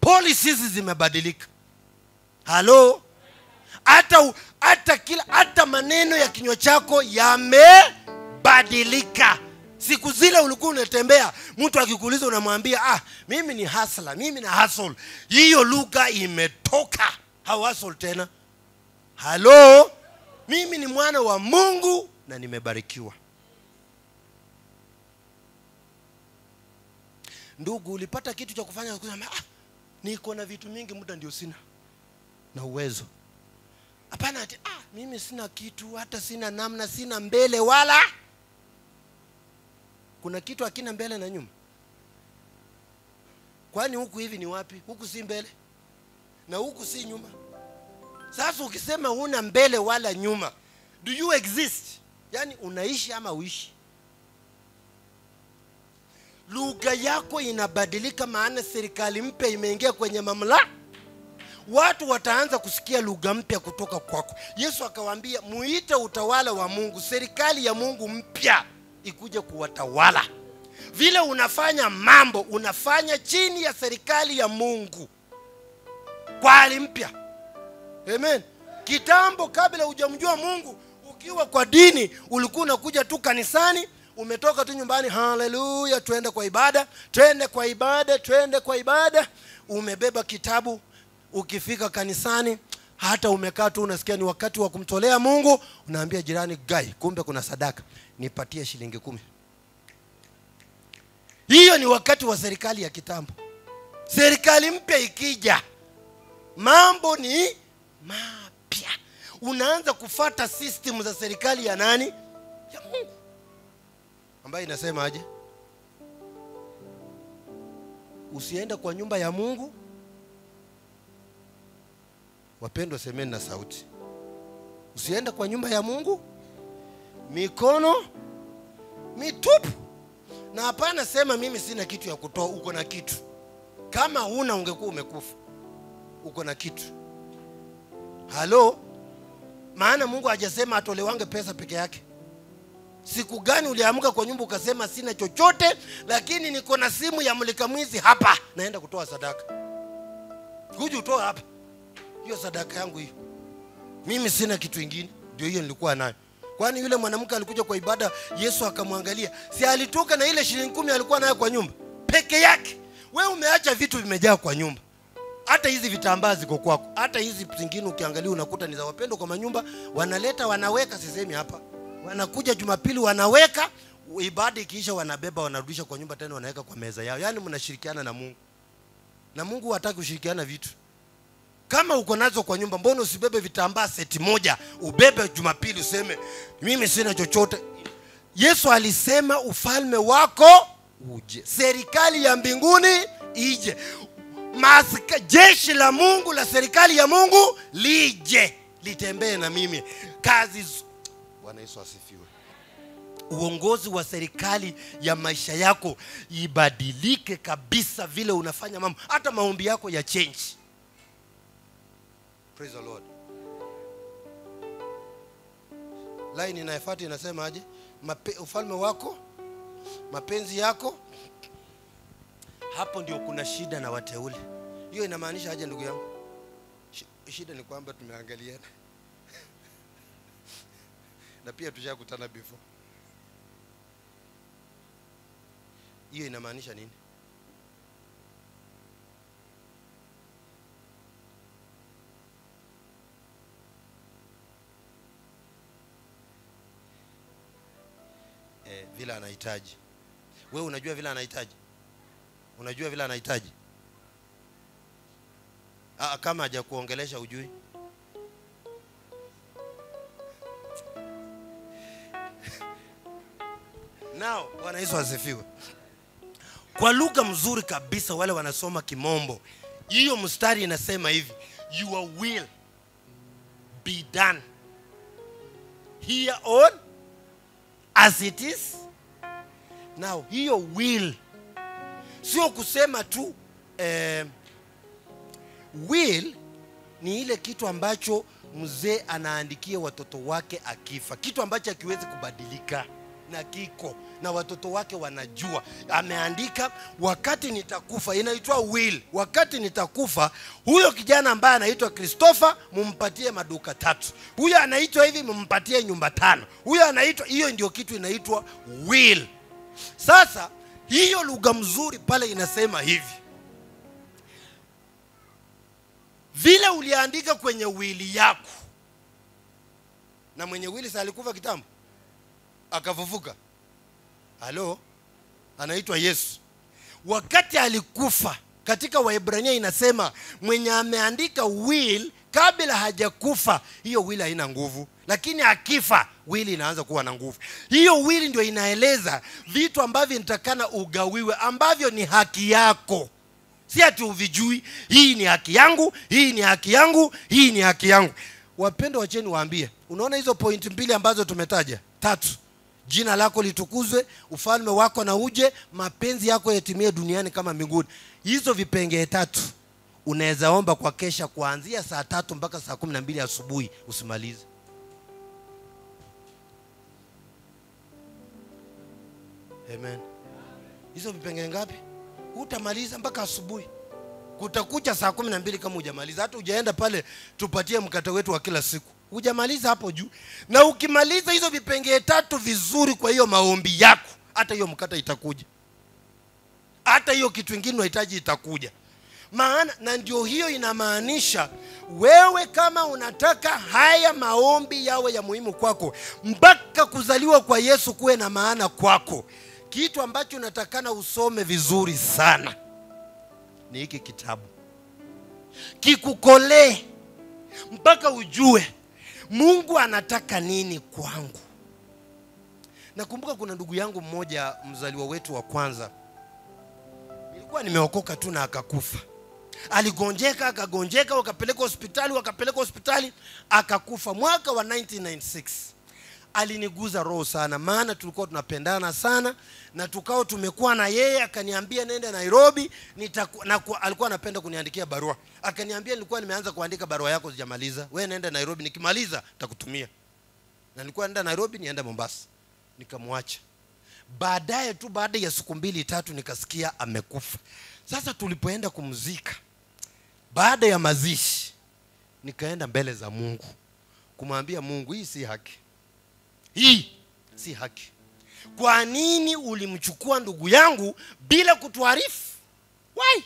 Policies zimebadilika. Halo? Hata maneno ya kinywa chako yamebadilika. Siku zile ulikuwa unatembea, mtu akikuuliza unamwambia mimi ni hustler, mimi na hustle. Hiyo lugha imetoka. Hustle tena. Halo? Mimi ni mwana wa Mungu na nimebarikiwa. Ndugu, ulipata kitu cha kufanya kusema niko na vitu mingi, muda ndio sina na uwezo. Hapana ati mimi sina kitu, hata sina namna, sina mbele wala. Kuna kitu hakina mbele na nyuma? Kwani huku hivi ni wapi? Huku si mbele na huku si nyuma. Sasa ukisema huna mbele wala nyuma, do you exist? Yani unaishi ama uishi? Lugha yako inabadilika, maana serikali mpya imeingia kwenye mamlaka. Watu wataanza kusikia lugha mpya kutoka kwako. Yesu akawaambia muite utawala wa Mungu, serikali ya Mungu mpya ikuje kuwatawala. Vile unafanya mambo, unafanya chini ya serikali ya Mungu kwa hali mpya. Amen. Kitambo kabla hujamjua Mungu, ukiwa kwa dini, ulikuwa unakuja tu kanisani, umetoka tu nyumbani, haleluya, twende kwa ibada, twende kwa ibada, twende kwa ibada. Umebeba kitabu, ukifika kanisani, hata umekaa tu unasikia ni wakati wa kumtolea Mungu, unaambia jirani, "Guy, kumbe kuna sadaka, nipatie shilingi 10." Hiyo ni wakati wa serikali ya kitambo. Serikali mpya ikija, mambo ni mapya. Unaanza kufuata system za serikali ya nani? Ya Mungu. Ambayo inasema aje? Usiende kwa nyumba ya Mungu. Wapendwa, semeni na sauti. Usiende kwa nyumba ya Mungu mikono mitupu. Na hapana sema mimi sina kitu ya kutoa. Uko na kitu. Kama huna ungekuwa umekufa. Uko na kitu. Halo? Maana Mungu hajasema atolewange pesa peke yake. Siku gani uliamka kwa nyumba ukasema sina chochote, lakini niko na simu ya mulika mwizi hapa, naenda kutoa sadaka? Kuja utoa hapa. Hiyo sadaka yangu hiyo. Mimi sina kitu kingine. Ndio hiyo nilikuwa nayo. Kwani yule mwanamke alikuja kwa ibada, Yesu akamwangalia, si alitoka na ile shilingi 10 alikuwa nayo kwa nyumba peke yake? Wewe umeacha vitu vimejaa kwa nyumba. Hata hizi vitambaa ziko kwako. Hata hizi zingine ukiangalia unakuta ni za wapendwa kwa manyumba, wanaleta wanaweka, sisemi hapa. Wanakuja Jumapili wanaweka, ibada ikiisha wanabeba wanarudisha kwa nyumba tena wanaweka kwa meza yao. Yaani mnashirikiana na Mungu. Na Mungu hataki kushirikiana vitu. Kama uko nazo kwa nyumba, mbona usibebe vitambaa seti moja, ubebe Jumapili useme mimi sina chochote? Yesu alisema ufalme wako uje, serikali ya mbinguni ije, jeshi la Mungu la serikali ya Mungu lije, litembee na mimi. Kazi. Bwana Yesu asifiwe. Uongozi wa serikali ya maisha yako ibadilike kabisa, vile unafanya mambo, hata maombi yako ya change. Praise the Lord. Line inayofuata inasema aje? Ufalme wako, mapenzi yako. Hapo ndio kuna shida na wateule. Hiyo inamaanisha aje ndugu yangu? Shida ni kwamba tumeangaliana. Na pia tushakutana before. Hiyo inamaanisha nini? Vile anahitaji. Wewe unajua vile anahitaji? Unajua vile anahitaji? Kama haja kuongelesha ujui. Now, Bwana Yesu asifiwe. Kwa lugha mzuri kabisa wale wanasoma Kimombo, hiyo mstari inasema hivi, your will be done here on as it is. Now, hiyo will sio kusema tu will ni ile kitu ambacho mzee anaandikia watoto wake akifa, kitu ambacho hakiwezi kubadilika na kiko na watoto wake wanajua. Ameandika wakati nitakufa, inaitwa will. Wakati nitakufa, huyo kijana ambaye anaitwa Christopher mumpatie maduka 3. Huyo anaitwa hivi mumpatie nyumba 5. Huyo anaitwa, hiyo ndio kitu inaitwa will. Sasa hiyo lugha mzuri pale inasema hivi, vile uliandika kwenye will yako Na mwenye wili alikufa kitambo akafufuka. Halo, anaitwa Yesu. Wakati alikufa, katika Waebrania inasema mwenye ameandika will kabla hajakufa, hiyo will haina nguvu, lakini akifa will inaanza kuwa na nguvu. Hiyo will ndio inaeleza vitu ambavyo nitakana ugawiwe, ambavyo ni haki yako. Si ati uvijui, hii ni haki yangu, hii ni haki yangu, hii ni haki yangu. Wapendwa, wacheni waambie, unaona hizo point mbili ambazo tumetaja, 3. Jina lako litukuzwe, ufalme wako na uje, mapenzi yako yatimie duniani kama mbinguni. Hizo vipengee 3 unaweza omba kwa kesha kuanzia saa 3 mpaka saa 12 asubuhi usimalize. Amen. Hizo vipengee ngapi? Utamaliza mpaka asubuhi. Kutakuja saa 12 kama hujamaliza. Hata hujaenda pale tupatie mkate wetu wa kila siku, hujamaliza hapo juu. Na ukimaliza hizo vipengee 3 vizuri kwa hiyo maombi yako, hata hiyo mkate itakuja. Hata hiyo kitu kingine unahitaji itakuja. Maana na ndio hiyo inamaanisha wewe kama unataka haya maombi yawe ya muhimu kwako, mpaka kuzaliwa kwa Yesu kuwe na maana kwako, kitu ambacho unatakana usome vizuri sana ni hiki kitabu. Kikukolee mpaka ujue Mungu anataka nini kwangu. Nakumbuka kuna ndugu yangu mmoja, mzaliwa wetu wa kwanza, nilikuwa nimeokoka tu na akakufa. Aligonjeka, akagonjeka, wakapeleka hospitali, akakufa mwaka wa 1996. Aliniguza roho sana, maana tulikuwa tunapendana sana, na tukao tumekuwa na yeye. Akaniambia nenda Nairobi, alikuwa anapenda kuniandikia barua. Akaniambia nilikuwa nimeanza kuandika barua yako sijamaliza, wewe nenda Nairobi, nikimaliza nitakutumia. Na nilikuwa nenda Nairobi nienda Mombasa, nikamwacha. Baadaye tu baada ya siku 2-3 nikasikia amekufa. Sasa tulipoenda kumzika, baada ya mazishi nikaenda mbele za Mungu kumwambia Mungu, hii si haki. Hii si haki. Kwa nini ulimchukua ndugu yangu bila kutuarifu? Why?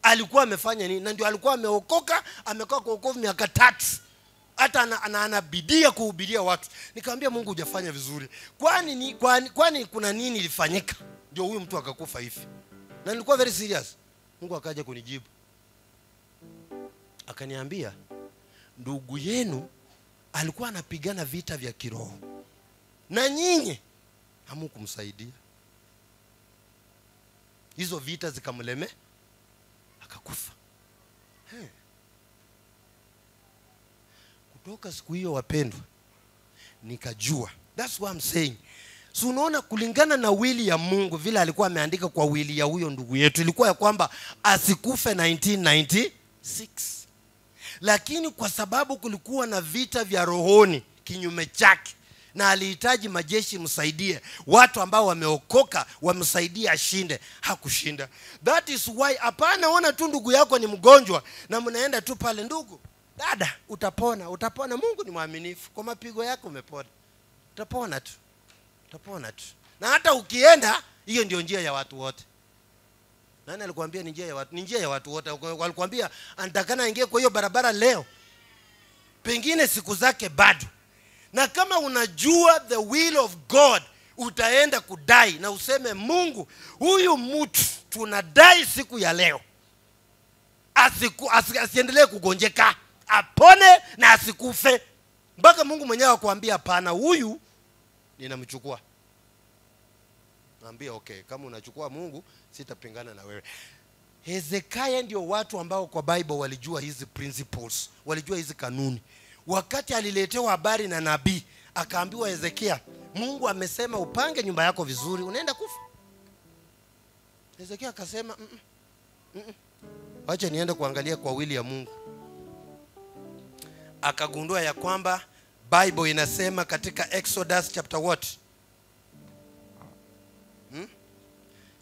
Alikuwa amefanya nini? Na ndio alikuwa ameokoka, amekaa kwa wokovu miaka 3. Hata anabidia kuhubiria watu. Nikamwambia Mungu, hujafanya vizuri. Kwani kuna nini ilifanyika ndio huyu mtu akakufa hivi? Na nilikuwa very serious. Mungu akaja kunijibu. Akaniambia ndugu yenu alikuwa anapigana vita vya kiroho, na nyinyi hamkumsaidia. Hizo vita zikamleme, akakufa. Kutoka siku hiyo wapendwa, nikajua. That's what I'm saying. So unaona, kulingana na wili ya Mungu vile alikuwa ameandika kwa wili ya huyo ndugu yetu, ilikuwa ya kwamba asikufe 1996. Lakini kwa sababu kulikuwa na vita vya rohoni kinyume chake, na alihitaji majeshi msaidie, watu ambao wameokoka wamsaidie ashinde, hakushinda. That is why hapana ona tu ndugu yako ni mgonjwa na mnaenda tu pale, ndugu, dada, utapona. Mungu ni mwaminifu, kwa mapigo yako umepona. Utapona tu. Na hata ukienda, hiyo ndio njia ya watu wote. Nani alikwambia ni njia ya watu? Ni njia ya watu wote. Walikwambia anatakana ingie kwa hiyo barabara leo, pengine siku zake bado. Na kama unajua the will of God, utaenda kudai na useme Mungu, huyu mtu tunadai siku ya leo asiendelee kugonjeka, apone na asikufe, mpaka Mungu mwenyewe akwambia hapana, huyu ninamchukua. Naambia okay, kama unachukua Mungu, sitapingana na wewe. Hezekia ndio watu ambao kwa Bible walijua hizi principles, walijua hizi kanuni. Wakati aliletewa habari na nabii, akaambiwa Hezekia, Mungu amesema upange nyumba yako vizuri, unaenda kufa. Hezekia akasema acha niende kuangalia kwa wili ya Mungu. Akagundua ya kwamba Bible inasema katika Exodus chapter what?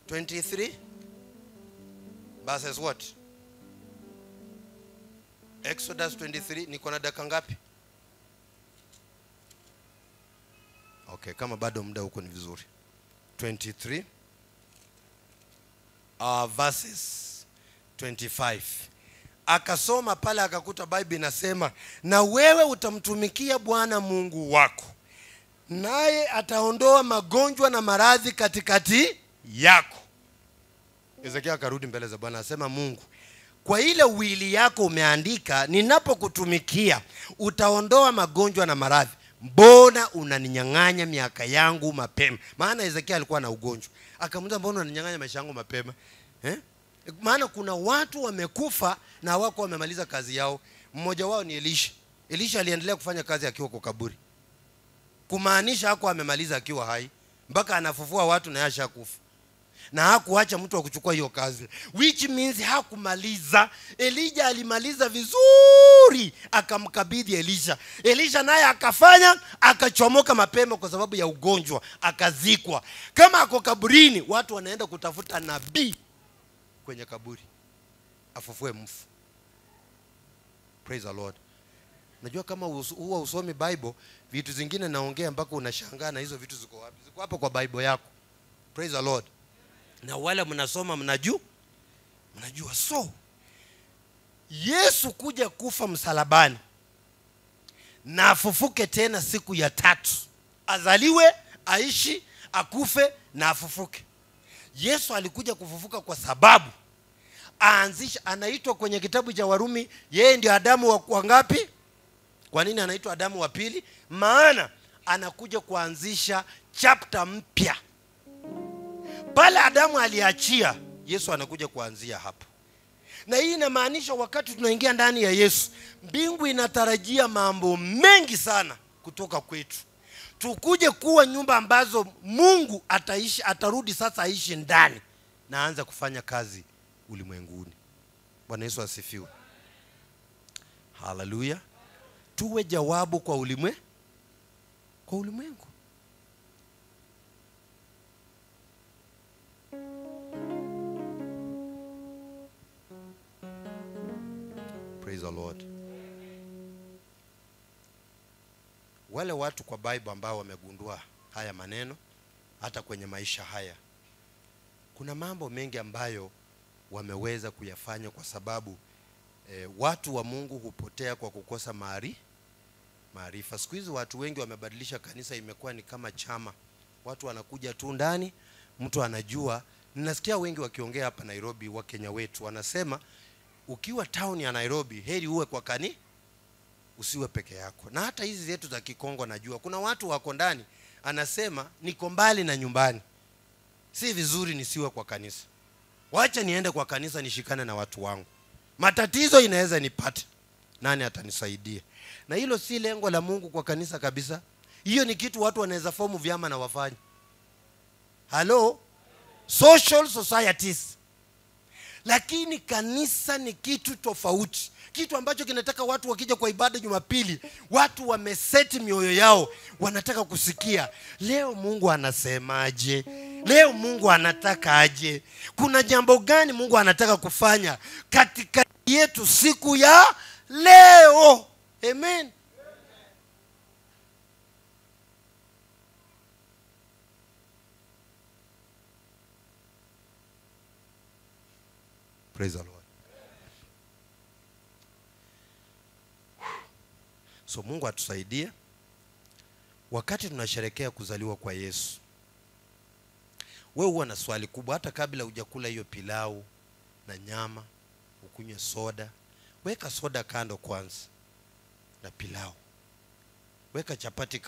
23 verses what? Exodus 23. Niko na dakika ngapi? Okay, kama bado muda huko ni vizuri. 23 verses 25. akasoma pale akakuta Biblia inasema, na wewe utamtumikia Bwana Mungu wako, naye ataondoa magonjwa na maradhi katikati yako. Ezekia akarudi mbele za Bwana asema, Mungu, kwa ile wili yako umeandika, ninapokutumikia utaondoa magonjwa na maradhi. Mbona unaninyang'anya miaka yangu mapema? Maana Ezekia alikuwa na ugonjwa. Akamuuliza, mbona unaninyang'anya maisha yangu mapema? Maana kuna watu wamekufa na wako wamemaliza kazi yao. Mmoja wao ni Elisha. Elisha aliendelea kufanya kazi akiwa kwa kaburi. Kumaanisha hako amemaliza akiwa hai, mpaka anafufua watu na yasha kufa. Na hakuacha mtu wa kuchukua hiyo kazi, which means hakumaliza. Elijah alimaliza vizuri, akamkabidhi Elisha. Elisha naye akafanya, akachomoka mapema kwa sababu ya ugonjwa, akazikwa. Kama ako kaburini, watu wanaenda kutafuta nabii kwenye kaburi afufue mfu. Praise the Lord. Najua kama huwa usomi Bible, vitu zingine naongea mpaka unashangaa na hizo vitu ziko wapi? Ziko hapo kwa Bible yako. Praise the Lord. Na wale mnasoma mnajua. So Yesu kuja kufa msalabani na afufuke tena siku ya 3. Azaliwe, aishi, akufe na afufuke. Yesu alikuja kufufuka kwa sababu aanzisha, anaitwa kwenye kitabu cha Warumi, yeye ndio Adamu wa ngapi? Kwa nini anaitwa Adamu wa pili? Maana anakuja kuanzisha chapter mpya. Pale Adamu aliachia, Yesu anakuja kuanzia hapo. Na hii inamaanisha wakati tunaingia ndani ya Yesu, mbingu inatarajia mambo mengi sana kutoka kwetu. Tukuje kuwa nyumba ambazo Mungu atarudi sasa aishi ndani na aanze kufanya kazi ulimwenguni. Bwana Yesu asifiwe. Hallelujah. Tuwe jawabu kwa ulimwengu. Praise the Lord. Wale watu kwa Bible ambao wamegundua haya maneno, hata kwenye maisha haya, kuna mambo mengi ambayo wameweza kuyafanya, kwa sababu watu wa Mungu hupotea kwa kukosa maarifa. Siku hizi watu wengi wamebadilisha kanisa, imekuwa ni kama chama. Watu wanakuja tu ndani, mtu anajua. Ninasikia wengi wakiongea hapa Nairobi, wa Kenya wetu, wanasema ukiwa town ya Nairobi, heri uwe kwa usiwe peke yako. Na hata hizi zetu za Kikongo najua kuna watu wako ndani, anasema niko mbali na nyumbani, si vizuri nisiwe kwa kanisa. Wacha niende kwa kanisa nishikane na watu wangu. Matatizo inaweza nipate, nani atanisaidia? Na hilo si lengo la Mungu kwa kanisa kabisa. Hiyo ni kitu watu wanaweza fomu vyama na wafanye. Hello? Social societies. Lakini kanisa ni kitu tofauti. Kitu ambacho kinataka watu wakija kwa ibada Jumapili, watu wameseti mioyo yao, wanataka kusikia leo Mungu anasemaje? Leo Mungu anataka aje? Kuna jambo gani Mungu anataka kufanya katika yetu siku ya leo? Amen. Praise the Lord. So Mungu atusaidie wakati tunasherehekea kuzaliwa kwa Yesu. Wewe huwa na swali kubwa, hata kabla hujakula hiyo pilau na nyama, ukunywe soda. Weka soda kando kwanza na pilau. Weka chapati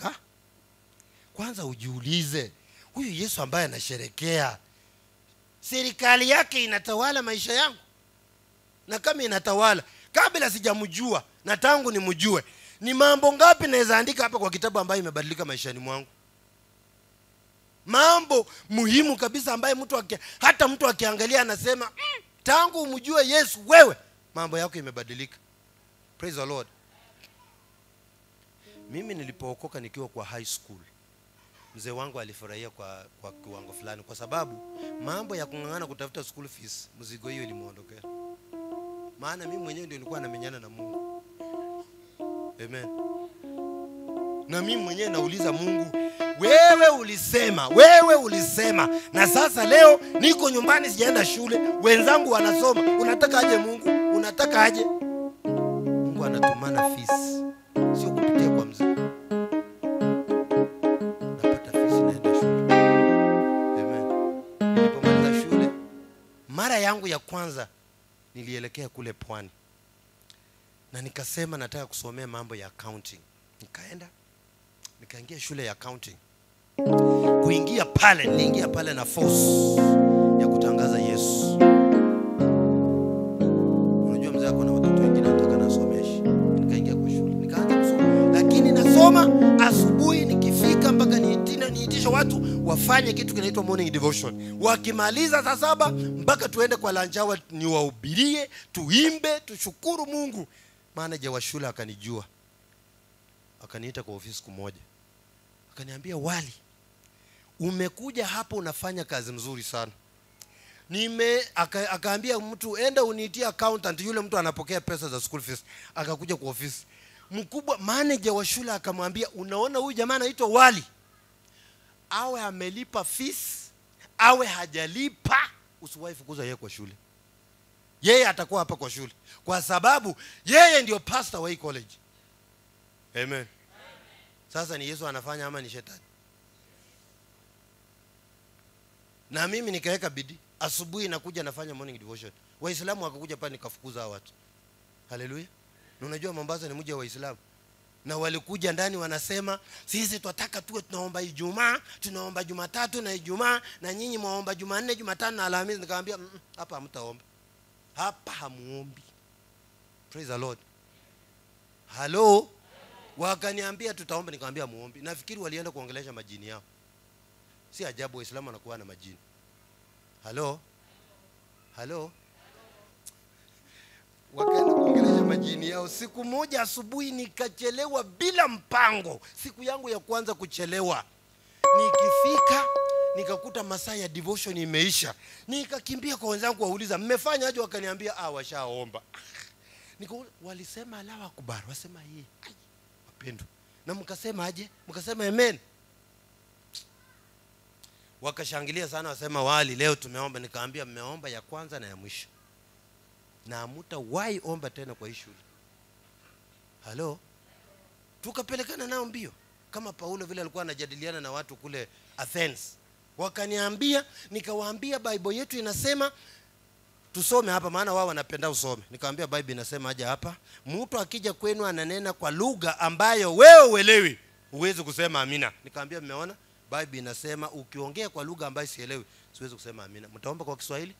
kwanza, ujiulize, huyu Yesu ambaye anasherehekea, serikali yake inatawala maisha yangu? Na kama inatawala, kabla sijamjua na tangu nimjue, ni mambo ngapi naweza andika hapa kwa kitabu ambayo imebadilika maishani mwangu? Mambo muhimu kabisa ambaye hata mtu akiangalia anasema tangu umjue Yesu wewe mambo yako imebadilika. Praise the Lord. Mimi nilipookoka nikiwa kwa high school, mzee wangu alifurahia kwa kiwango fulani, kwa sababu mambo ya kung'ang'ana kutafuta school fees, mzigo hiyo ilimuondokea. Maana mimi mwenyewe ndio nilikuwa namenyana na Mungu. Amen. Na mimi mwenyewe nauliza Mungu, wewe ulisema, na sasa leo niko nyumbani sijaenda shule, wenzangu wanasoma, unataka aje Mungu? unataka aje? Mungu anatumana fees, sio kupitia kwa mzee. Napata fees naenda shule. Amen. Nilipomaliza shule, mara yangu ya kwanza nilielekea kule Pwani. Na nikasema nataka kusomea mambo ya accounting. Nikaingia shule ya accounting. Kuingia pale, niliingia pale na force ya kutangaza Yesu. Unajua mzee ako na watoto wengine anataka nasomeshe. Nikaingia kwa shule, nikaanza kusoma. Lakini nasoma asubuhi, nikifika mpaka niitisha watu wafanye kitu kinaitwa morning devotion. Wakimaliza saa 7 mpaka tuende kwa lunch hour niwahubirie, tuimbe, tushukuru Mungu. Manager wa shule akanijua. Akaniita kwa ofisi siku moja. Akaniambia, Wali, umekuja hapo unafanya kazi mzuri sana. Akaambia mtu, enda uniitie accountant, yule mtu anapokea pesa za school fees. Akakuja kwa ofisi. Mkubwa manager wa shule akamwambia, unaona huyu jamaa anaitwa Wali, awe amelipa fees awe hajalipa, usiwahi fukuza yeye kwa shule. Yeye atakuwa hapa kwa shule kwa sababu yeye ndio pastor wa hii college. Amen. Sasa ni Yesu anafanya ama ni shetani? Na mimi nikaweka bidii. Asubuhi nakuja nafanya morning devotion. Waislamu wakakuja pale nikafukuza hao watu. Haleluya. Na unajua Mombasa ni mji wa Waislamu. Na walikuja ndani wanasema, sisi tunataka tuwe tunaomba Ijumaa, tunaomba Jumatatu na Ijumaa, na nyinyi mwaomba Jumanne, Jumatano na Alhamisi. Nikamwambia, hapa hamtaomba. Hapa hamuombi. Praise the Lord. Hello. Wakaniambia tutaomba, nikamwambia muombi. Nafikiri walienda kuongelesha majini yao. Si ajabu Waislamu wanakuwa na majini. Hello. Wakaenda kuongelesha majini yao. Siku moja asubuhi nikachelewa bila mpango. Siku yangu ya kwanza kuchelewa. Nikifika nikakuta masaa ya devotion imeisha. Nikakimbia kwa wenzangu wauliza, mmefanya aje? Wakaniambia washaomba. Walisema Allahu Akbar, wasema hii wapendwa. Na mkasema aje? Mkasema amen. Wakashangilia sana, wasema Wali, leo tumeomba. Nikaambia mmeomba ya kwanza na ya mwisho, na hamtawahi omba tena kwa hii shule. Hello. Tukapelekana nao mbio kama Paulo vile alikuwa anajadiliana na watu kule Athens. Wakaniambia, nikawaambia Bible yetu inasema tusome hapa, maana wao wanapenda usome. Nikamwambia Bible inasema aje hapa, mtu akija kwenu ananena kwa lugha ambayo wewe uelewi, huwezi kusema amina. Nikamwambia mmeona Bible inasema ukiongea kwa lugha ambayo sielewi siwezi kusema amina. Mtaomba kwa Kiswahili,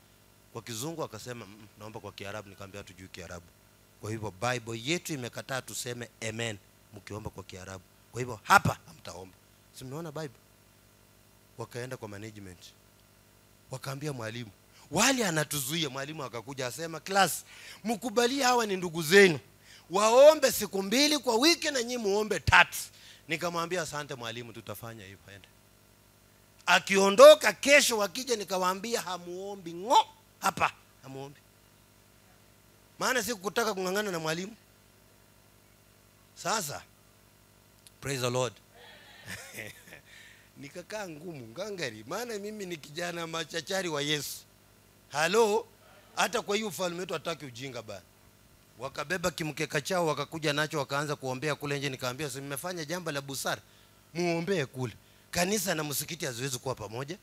kwa Kizungu? Akasema naomba kwa Kiarabu. Nikamwambia hatujui Kiarabu. Kwa hivyo Bible yetu imekataa tuseme amen mkiomba kwa Kiarabu. Kwa hivyo hapa hamtaomba. Si mnaona Bible? Wakaenda kwa management. Wakaambia mwalimu, Wali anatuzuia. Mwalimu akakuja asema, class, mkubalia hawa ni ndugu zenu, waombe siku 2 kwa wiki na nyinyi muombe 3. Nikamwambia asante mwalimu, tutafanya hivyo. Enda. Akiondoka kesho wakija nikawaambia hamuombi hapa, hamuombi. Maana sikutaka kungangana na mwalimu. Sasa praise the Lord. Nikakaa ngumu ngangari, maana mimi ni kijana machachari wa Yesu. Hello. Hata kwa hiyo ufalme wetu hataki ujinga bana. Wakabeba kimkeka chao wakakuja nacho wakaanza kuombea kule nje. Nikamwambia si mmefanya jambo la busara, muombee kule. Kanisa na msikiti haziwezi kuwa pamoja.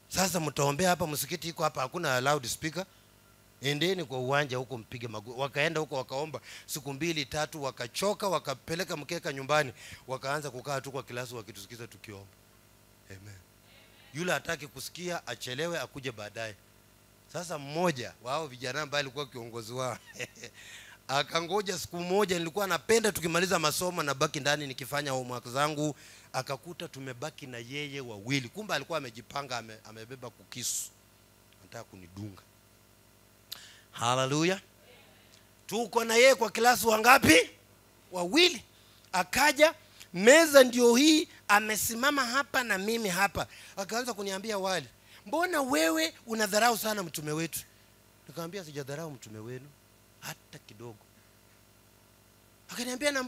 Sasa mtaombea hapa, msikiti iko hapa, hakuna loud speaker. Endeni kwa uwanja huko mpige magoti. Wakaenda huko wakaomba siku 2 3, wakachoka, wakapeleka mkeka nyumbani, wakaanza kukaa tu kwa kilasi wakitusikiza tukiomba. Amen. Yule hataki kusikia achelewe akuje baadaye. Sasa mmoja wao vijana ambaye alikuwa kiongozi wao akangoja siku moja, nilikuwa napenda tukimaliza masomo na baki ndani nikifanya homework zangu, akakuta tumebaki na yeye wawili. Kumbe alikuwa amejipanga, amebeba kukisu, anataka kunidunga. Hallelujah. Tuko na yeye kwa klasi wangapi? Wawili. Akaja, meza ndio hii, amesimama hapa na mimi hapa. Akaanza kuniambia, Wali, mbona wewe unadharau sana mtume wetu? Nikamwambia sijadharau mtume wenu hata kidogo. Akaniambia na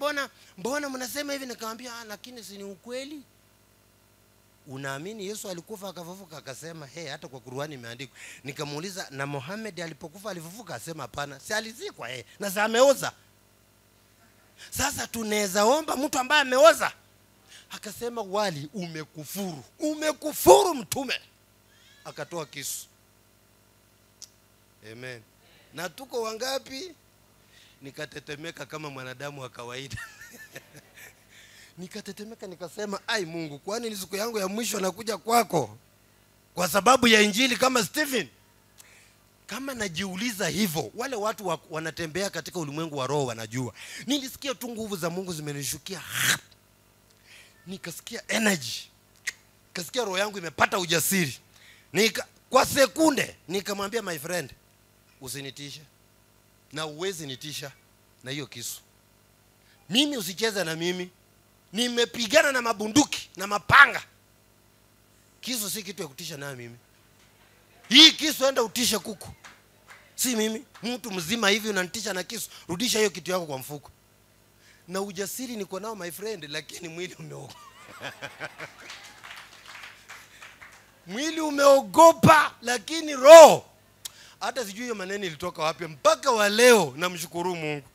mbona mnasema hivi? Nikamwambia lakini si ni ukweli. unaamini Yesu alikufa akafufuka? Akasema hata kwa Qur'ani imeandikwa. Nikamuuliza, na Muhammad alipokufa alifufuka? Asema hapana, si alizikwa na sasa ameoza. Sasa tunaweza omba mtu ambaye ameoza? Akasema wali umekufuru mtume. Akatoa kisu. Amen. Na tuko wangapi? Nikatetemeka kama mwanadamu wa kawaida. Nikatetemeka nikasema, ai Mungu, kwani ni siku yangu ya mwisho nakuja kwako kwa sababu ya injili kama Stephen? Kama najiuliza hivyo, wale watu wanatembea katika ulimwengu wa roho wanajua. Nilisikia tu nguvu za Mungu zimenishukia. Nikasikia energy. Nikasikia roho yangu imepata ujasiri. Kwa sekunde nikamwambia my friend, usinitishe. Na uwezi nitisha na hiyo kisu. Mimi usicheze na mimi. Nimepigana na mabunduki na mapanga. Kisu si kitu ya kutisha na mimi. Hii kisu enda utishe kuku. Si mimi. Mtu mzima hivi unanitisha na kisu. Rudisha hiyo kitu yako kwa mfuko. Na ujasiri niko nao my friend, lakini mwili umeogopa. Mwili umeogopa, lakini roho hata sijui hiyo maneno ilitoka wapi. Mpaka wa leo namshukuru Mungu.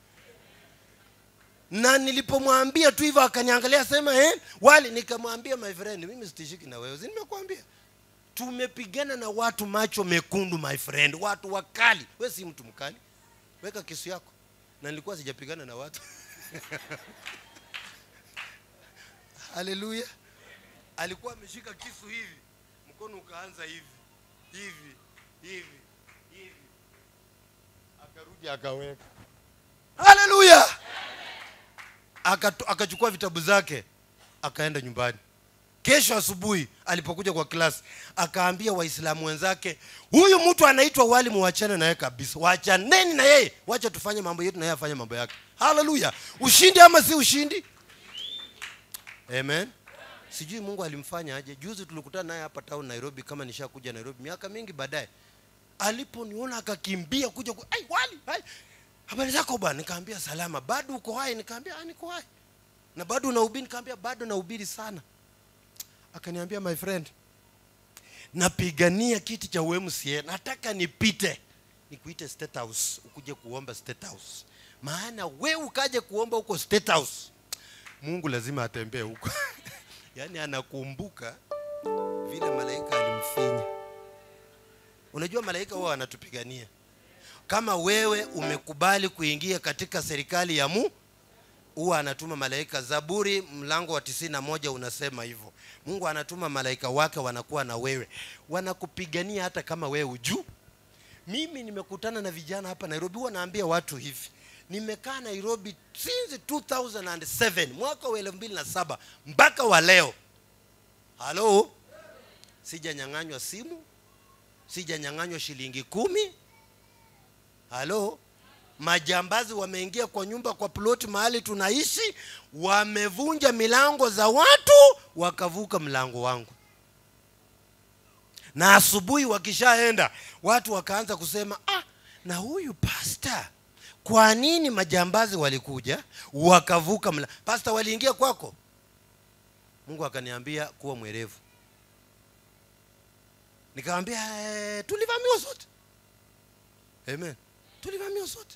Na nilipomwambia tu hivyo akaniangalia sema wali, nikamwambia my friend, mimi sitishiki na wewe. Nimekuambia tumepigana na watu macho mekundu my friend, watu wakali. Wewe si mtu mkali. Weka kisu yako. Na nilikuwa sijapigana na watu. Haleluya. Alikuwa ameshika kisu hivi, mkono ukaanza hivi. Akarudi akaweka. Haleluya. Akachukua vitabu zake akaenda nyumbani. Kesho asubuhi alipokuja kwa class akaambia Waislamu wenzake, huyu mtu anaitwa wali, muachane na yeye kabisa. Waachaneni na yeye. Wacha tufanye mambo yetu na yeye afanye mambo yake. Haleluya. Ushindi ama si ushindi? Amen. Sijui Mungu alimfanya aje. Juzi tulikutana naye hapa town Nairobi, kama nishakuja Nairobi miaka mingi baadaye. Aliponiona akakimbia kuja wali, habari zako bwana? Nikamwambia salama. Bado uko hai? Nikamwambia niko hai. Na bado unahubiri? Nikamwambia bado nahubiri sana. Akaniambia my friend, napigania kiti cha UMCA, nataka nipite nikuite State House ukuje kuomba State House. Maana wewe ukaje kuomba huko State House, Mungu lazima atembee huko. Yaani anakumbuka vile malaika alimfinya. Unajua malaika wao wanatupigania. Kama wewe umekubali kuingia katika serikali ya Mungu, huwa anatuma malaika. Zaburi mlango wa 91 unasema hivyo. Mungu anatuma malaika wake wanakuwa na wewe. Wanakupigania hata kama wewe hujui. Mimi nimekutana na vijana hapa Nairobi, huwa naambia watu hivi. Nimekaa Nairobi since 2007, mwaka wa 2007 mpaka wa leo. Halo? Sijanyang'anywa simu, sijanyang'anywa shilingi 10. Halo? Majambazi wameingia kwa nyumba, kwa ploti mahali tunaishi, wamevunja milango za watu, wakavuka mlango wangu. Na asubuhi wakishaenda, watu wakaanza kusema, na huyu pastor, kwa nini majambazi walikuja wakavuka mlango? Pastor, waliingia kwako? Mungu akaniambia kuwa mwerevu. Nikamwambia tulivamiwa sote. Amen. Tulivamiwa sote.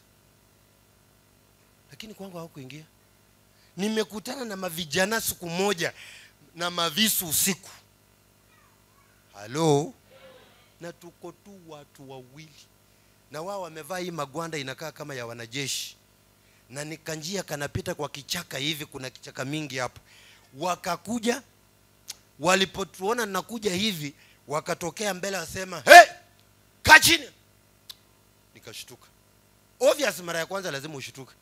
Lakini kwangu hawakuingia. Nimekutana na mavijana siku moja na mavisu usiku. Halo? Na tuko tu watu wawili. Na wao wamevaa hii magwanda inakaa kama ya wanajeshi. Na nikanjia kanapita kwa kichaka hivi, kuna kichaka mingi hapo. Wakakuja, walipotuona nakuja hivi, wakatokea mbele wasema, kaa chini. Nikashtuka. Obvious, mara ya kwanza lazima ushtuke.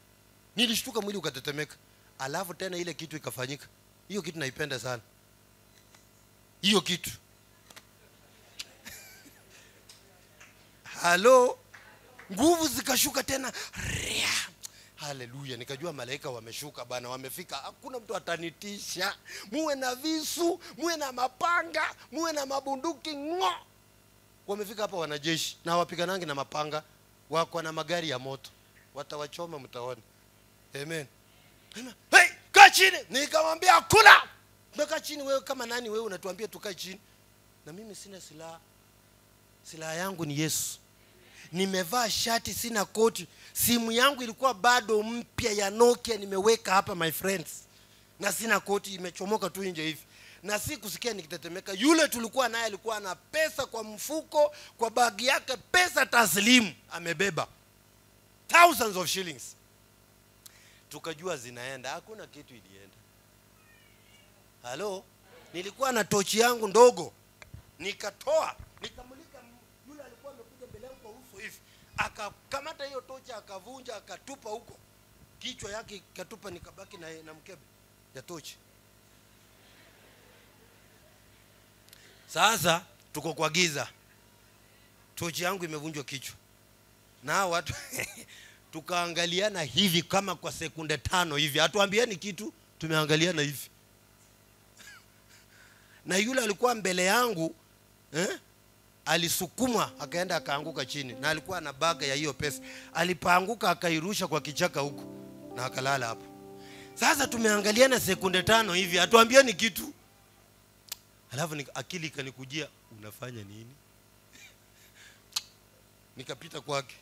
Nilishtuka, mwili ukatetemeka. Alafu tena ile kitu ikafanyika. Hiyo kitu naipenda sana. Hiyo kitu. Halo? Nguvu zikashuka tena. Haleluya, nikajua malaika wameshuka bana, wamefika. Hakuna mtu atanitisha. Muwe na visu, muwe na mapanga, muwe na mabunduki. Wamefika hapa wanajeshi na wapiganangi na mapanga, wako na magari ya moto. Watawachoma mtaona. Amen. Kaa chini. Nikamwambia hakuna. Tumekaa chini, wewe kama nani wewe unatuambia tukae chini? Na mimi sina silaha. Silaha yangu ni Yesu. Nimevaa shati, sina koti. Simu yangu ilikuwa bado mpya ya Nokia, nimeweka hapa my friends. Na sina koti, imechomoka tu nje hivi. Na si kusikia nikitetemeka. Yule tulikuwa naye alikuwa na pesa kwa mfuko, kwa bagi yake, pesa taslimu amebeba. Thousands of shillings. Tukajua zinaenda, hakuna kitu ilienda. Halo, nilikuwa na tochi yangu ndogo. Nikatoa, nikamulika yule alikuwa amekuja mbele yangu kwa uso hivi. Akakamata hiyo tochi akavunja akatupa huko. Kichwa yake katupa, nikabaki na mkebe ya tochi. Sasa tuko kwa giza. Tochi yangu imevunjwa kichwa. Na watu tukaangaliana hivi kama kwa sekunde 5 hivi. Hatuambieni kitu, tumeangaliana hivi. Na yule alikuwa mbele yangu alisukumwa akaenda akaanguka chini, na alikuwa na baga ya hiyo pesa. Alipaanguka akairusha kwa kichaka huko na akalala hapo. Sasa tumeangaliana sekunde 5 hivi, hatuambieni kitu. Alafu akili kanikujia, unafanya nini? Nikapita kwake.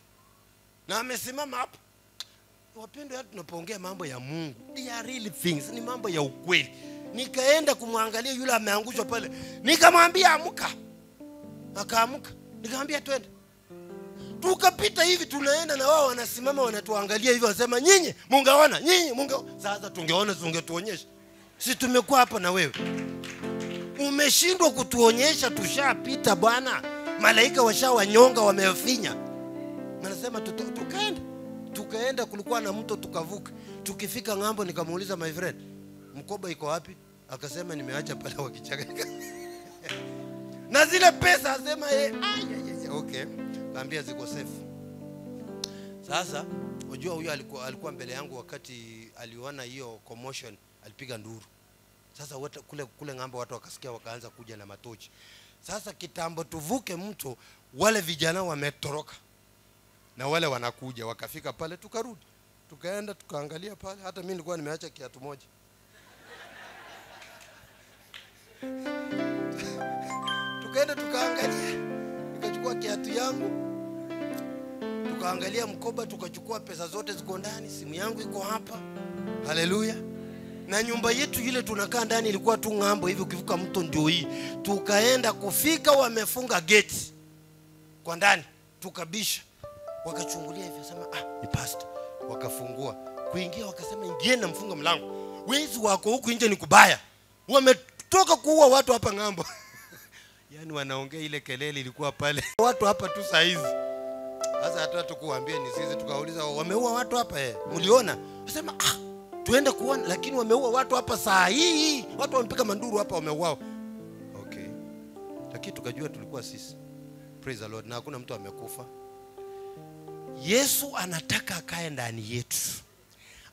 Na amesimama hapo. Wapendwa, tunapoongea mambo ya Mungu, they are real things, ni mambo ya ukweli. Nikaenda kumwangalia yule ameangushwa pale. Nikamwambia amka. Akaamuka. Nikamwambia twende. Tukapita hivi tunaenda na wao wanasimama wanatuangalia hivi, wasema nyinyi mungeona, nyinyi mungeona. Sasa tungeona tungetuonyesha. Sisi tumekuwa hapa na wewe. Umeshindwa kutuonyesha, tushapita bwana. Malaika washawanyonga, wamefinya. Wanasema tukaenda, kulikuwa na mto tukavuka. Tukifika ng'ambo nikamuuliza my friend, mkoba iko wapi? Akasema nimeacha pale kwa kichaka. Na zile pesa asema okay. Kaambia ziko safe. Sasa unajua huyo alikuwa mbele yangu wakati aliona hiyo commotion, alipiga nduru. Sasa wote kule ng'ambo watu wakasikia, wakaanza kuja na matochi. Sasa kitambo tuvuke mto, wale vijana wametoroka. Na wale wanakuja, wakafika pale, tukarudi. Tukaenda tukaangalia pale, hata mimi nilikuwa nimeacha kiatu moja. Tukaenda tukaangalia, nikachukua kiatu yangu. Tukaangalia mkoba, tukachukua pesa zote ziko ndani, simu yangu iko hapa. Haleluya. Na nyumba yetu ile tunakaa ndani ilikuwa tu ng'ambo hivi, ukivuka mto ndio hii. Tukaenda kufika, wamefunga gate kwa ndani, tukabisha. Wakachungulia hivi, wasema ni pastor. Wakafungua. Kuingia wakasema ingieni na mfunga mlango. Wezi wako huku nje ni kubaya. Wametoka kuua watu hapa ng'ambo. Yaani wanaongea ile kelele ilikuwa pale. Watu hapa tu saa hizi. Sasa hata tukuambie ni sisi, tukauliza wameua watu hapa mliona? Wasema tuende kuona, lakini wameua watu hapa saa hii. Watu wamepiga manduru hapa, wameuao. Okay. Lakini tukajua tulikuwa sisi. Praise the Lord. Na hakuna mtu amekufa. Yesu anataka akae ndani yetu.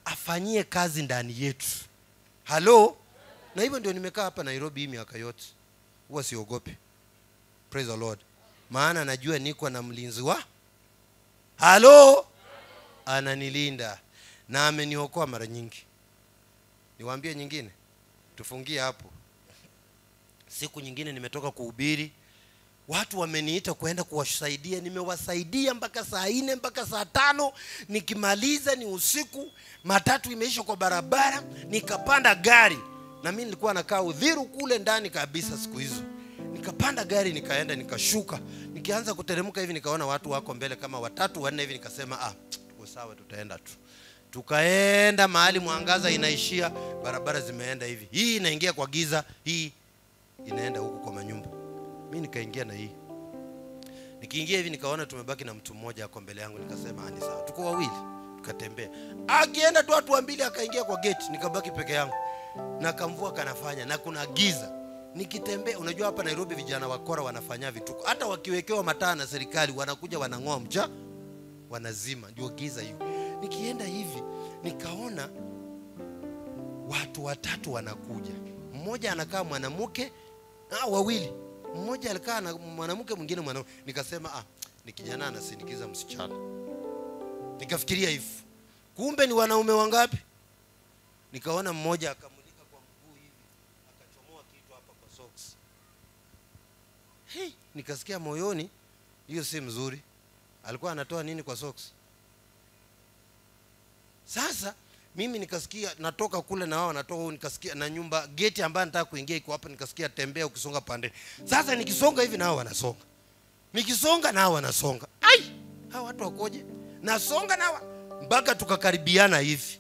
Afanyie kazi ndani yetu. Halo? Na hivyo ndio nimekaa hapa Nairobi miaka yote. Huwa siogopi. Praise the Lord. Maana najua niko na mlinzi wa. Halo? Ananilinda. Na ameniokoa mara nyingi. Niwaambie nyingine. Tufungie hapo. Siku nyingine nimetoka kuhubiri. Watu wameniita kuenda kuwasaidia, nimewasaidia mpaka saa 4 mpaka saa 5, nikimaliza ni usiku, matatu imeisha kwa barabara, nikapanda gari. Na mimi nilikuwa nakaa Udhiru kule ndani kabisa siku hizo. Nikapanda gari nikaenda nikashuka, nikianza kuteremka hivi nikaona watu wako mbele kama 3 4 hivi, nikasema tuko sawa, tutaenda tu. Tukaenda mahali mwangaza inaishia, barabara zimeenda hivi. Hii inaingia kwa giza, hii inaenda huko kwa manyumba. Mimi nikaingia na hii. Nikiingia hivi nikaona tumebaki na mtu mmoja hapo mbele yangu, nikasema ni sawa. Tuko wawili, tukatembea. Akienda tu watu wawili akaingia kwa gate, nikabaki peke yangu. Na kamvua kanafanya na kuna giza. Nikitembea, unajua hapa Nairobi vijana wakora wanafanya vituko. Hata wakiwekewa mataa na serikali wanakuja wanangoa mcha, wanazima, ndio giza hiyo. Nikienda hivi nikaona watu 3 wanakuja. Mmoja anakaa mwanamke, wawili. Mmoja alikaa na mwanamke, mwingine mwanaume. Nikasema ni kijana anasindikiza msichana. Nikafikiria hivi, kumbe ni wanaume wangapi? Nikaona mmoja akamulika kwa mguu hivi, Nikasikia moyoni hiyo si mzuri. Alikuwa anatoa nini kwa socks? Sasa mimi nikasikia natoka kule na wao wanatoka, nikasikia na nyumba gate ambayo nataka kuingia iko hapa, nikasikia tembea ukisonga pande. Sasa nikisonga hivi nao wanasonga. Nikisonga nao wanasonga. Hawa watu wakoje? Nasonga nao mpaka tukakaribiana hivi.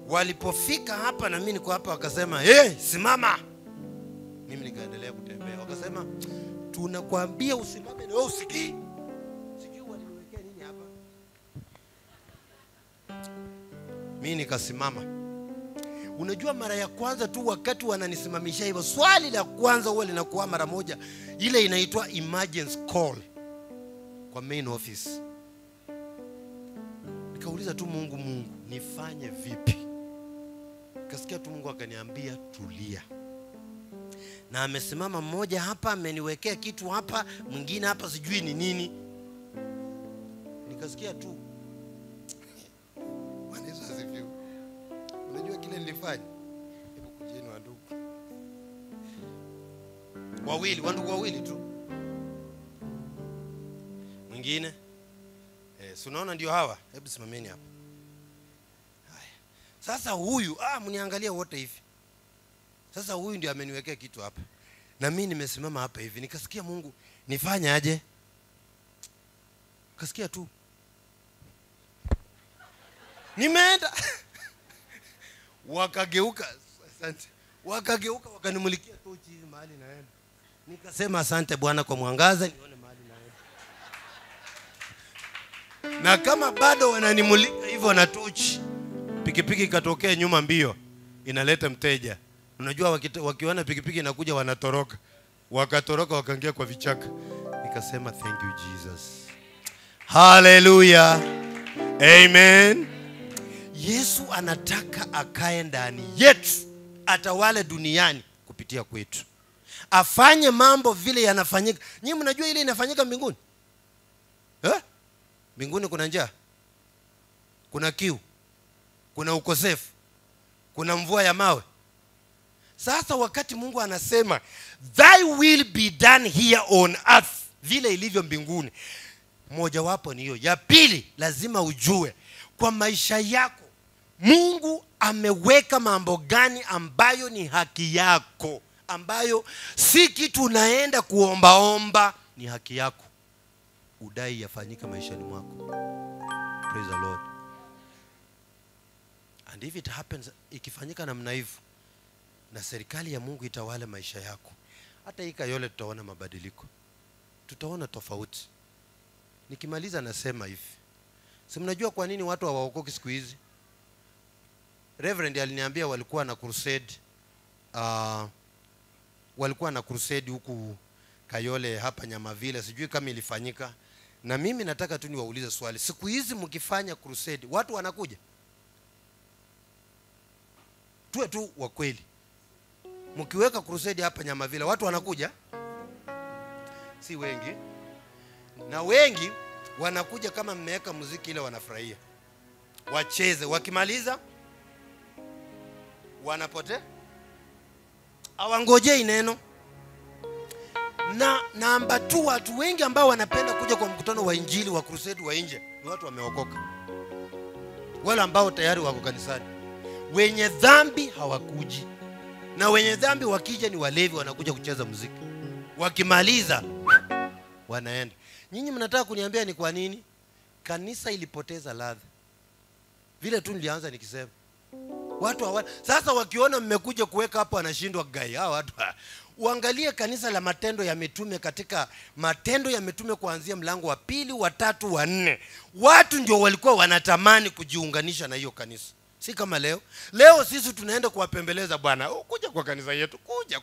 Walipofika hapa na mimi niko hapa wakasema, simama." Mimi nikaendelea kutembea. Wakasema, "Tunakwambia usimame na wewe usikii." Sijui waliwekea nini hapa. Mimi nikasimama. Unajua mara ya kwanza tu wakati wananisimamisha hivyo, swali la kwanza huwa linakuwa mara moja, ile inaitwa emergency call kwa main office. Nikauliza tu Mungu, nifanye vipi? Kasikia tu Mungu akaniambia tulia. Na amesimama mmoja hapa ameniwekea kitu hapa, mwingine hapa sijui ni nini. Nikasikia tu Yesu asifiwe. Unajua kile nilifanya? Hebu kujeni wandugu. Wandugu wawili tu. Mwingine si unaona ndio hawa? Hebu simameni hapa. Haya. Sasa huyu mniangalia wote hivi. Sasa huyu ndio ameniwekea kitu hapa. Na mimi nimesimama hapa hivi. Nikasikia Mungu, nifanye aje? Kasikia tu nimeenda. Wakageuka, asante. Wakageuka wakanimulikia tochi hivi mahali naenda. Nikasema asante Bwana kwa mwangaza nione mahali naenda. Na kama bado wananimulika hivyo na tochi, pikipiki ikatokea nyuma mbio, inaleta mteja. Unajua wakiona pikipiki inakuja wanatoroka. Wakatoroka wakaingia kwa vichaka. Nikasema thank you Jesus. Hallelujah. Amen. Yesu anataka akae ndani yetu, atawale duniani kupitia kwetu. Afanye mambo vile yanafanyika. Nyinyi mnajua ile inafanyika mbinguni? Mbinguni kuna njaa, kuna kiu, kuna ukosefu, kuna mvua ya mawe. Sasa wakati Mungu anasema thy will be done here on earth, vile ilivyo mbinguni, moja wapo ni hiyo. Ya pili, lazima ujue kwa maisha yako Mungu ameweka mambo gani ambayo ni haki yako, ambayo si kitu unaenda kuombaomba, ni haki yako udai yafanyika maishani mwako. Praise the Lord. And if it happens, ikifanyika namna hivyo, na serikali ya Mungu itawale maisha yako, hata hii Kayole tutaona mabadiliko, tutaona tofauti. Nikimaliza nasema hivi, si mnajua kwa nini watu hawaokoki siku hizi? Reverend aliniambia walikuwa na crusade huku Kayole hapa Nyamavile, sijui kama ilifanyika. Na mimi nataka tu niwaulize swali, siku hizi mkifanya crusade watu wanakuja? Tuwe tu wa kweli. Mkiweka crusade hapa Nyamavile watu wanakuja? Si wengi. Na wengi wanakuja kama mmeweka muziki ile wanafurahia, wacheze, wakimaliza wanapotea, hawangojei neno. Na namba 2, watu wengi ambao wanapenda kuja kwa mkutano wa injili wa crusade wa nje ni watu wameokoka, wale ambao tayari wako kanisani. Wenye dhambi hawakuji, na wenye dhambi wakija ni walevi, wanakuja kucheza muziki, wakimaliza wanaenda. Nyinyi mnataka kuniambia ni kwa nini kanisa ilipoteza ladha? Vile tu nilianza nikisema watu sasa wakiona mmekuja kuweka hapo wanashindwa gai. Hao watu uangalie kanisa la Matendo ya Mitume, katika Matendo ya Mitume kuanzia mlango wa 2, wa 3, wa 4, watu ndio walikuwa wanatamani kujiunganisha na hiyo kanisa. Si kama leo. Leo sisi tunaenda kuwapembeleza Bwana, kuja kwa kanisa yetu, kuja.